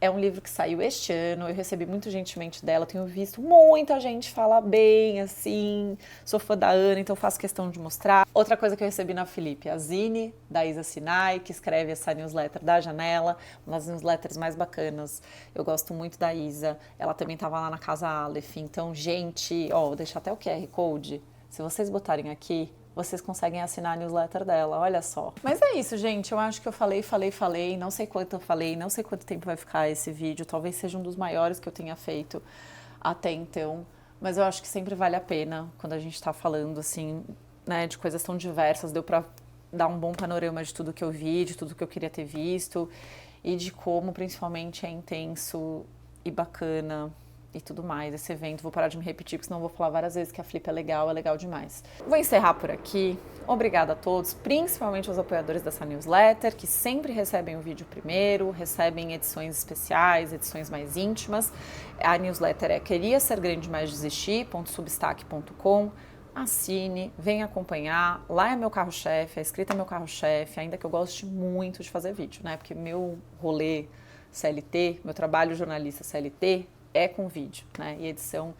é um livro que saiu este ano, eu recebi muito gentilmente dela, tenho visto muita gente falar bem, assim, sou fã da Ana, então faço questão de mostrar. Outra coisa que eu recebi na Filipe, a Zine, da Isa Sinai, que escreve essa newsletter da Janela, uma das newsletters mais bacanas. Eu gosto muito da Isa, ela também estava lá na Casa Aleph, então, gente, ó, vou deixar até o QR Code, se vocês botarem aqui, vocês conseguem assinar a newsletter dela, olha só. Mas é isso, gente, eu acho que eu falei, não sei quanto eu falei, não sei quanto tempo vai ficar esse vídeo, talvez seja um dos maiores que eu tenha feito até então, mas eu acho que sempre vale a pena quando a gente tá falando, assim, né, de coisas tão diversas, deu pra dar um bom panorama de tudo que eu vi, de tudo que eu queria ter visto, e de como, principalmente, é intenso e bacana e tudo mais, esse evento. Vou parar de me repetir, porque senão eu vou falar várias vezes que a Flip é legal demais. Vou encerrar por aqui. Obrigada a todos, principalmente aos apoiadores dessa newsletter, que sempre recebem o vídeo primeiro, recebem edições especiais, edições mais íntimas. A newsletter é queria ser grande, mas desistir.substack.com. Assine, venha acompanhar. Lá é meu carro-chefe, a escrita é meu carro-chefe, ainda que eu goste muito de fazer vídeo, né? Porque meu rolê CLT, meu trabalho jornalista CLT, é com vídeo, né? E edição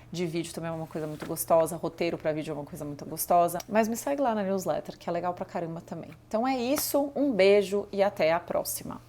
de vídeo também é uma coisa muito gostosa, roteiro para vídeo é uma coisa muito gostosa, mas me segue lá na newsletter, que é legal pra caramba também. Então é isso, um beijo e até a próxima.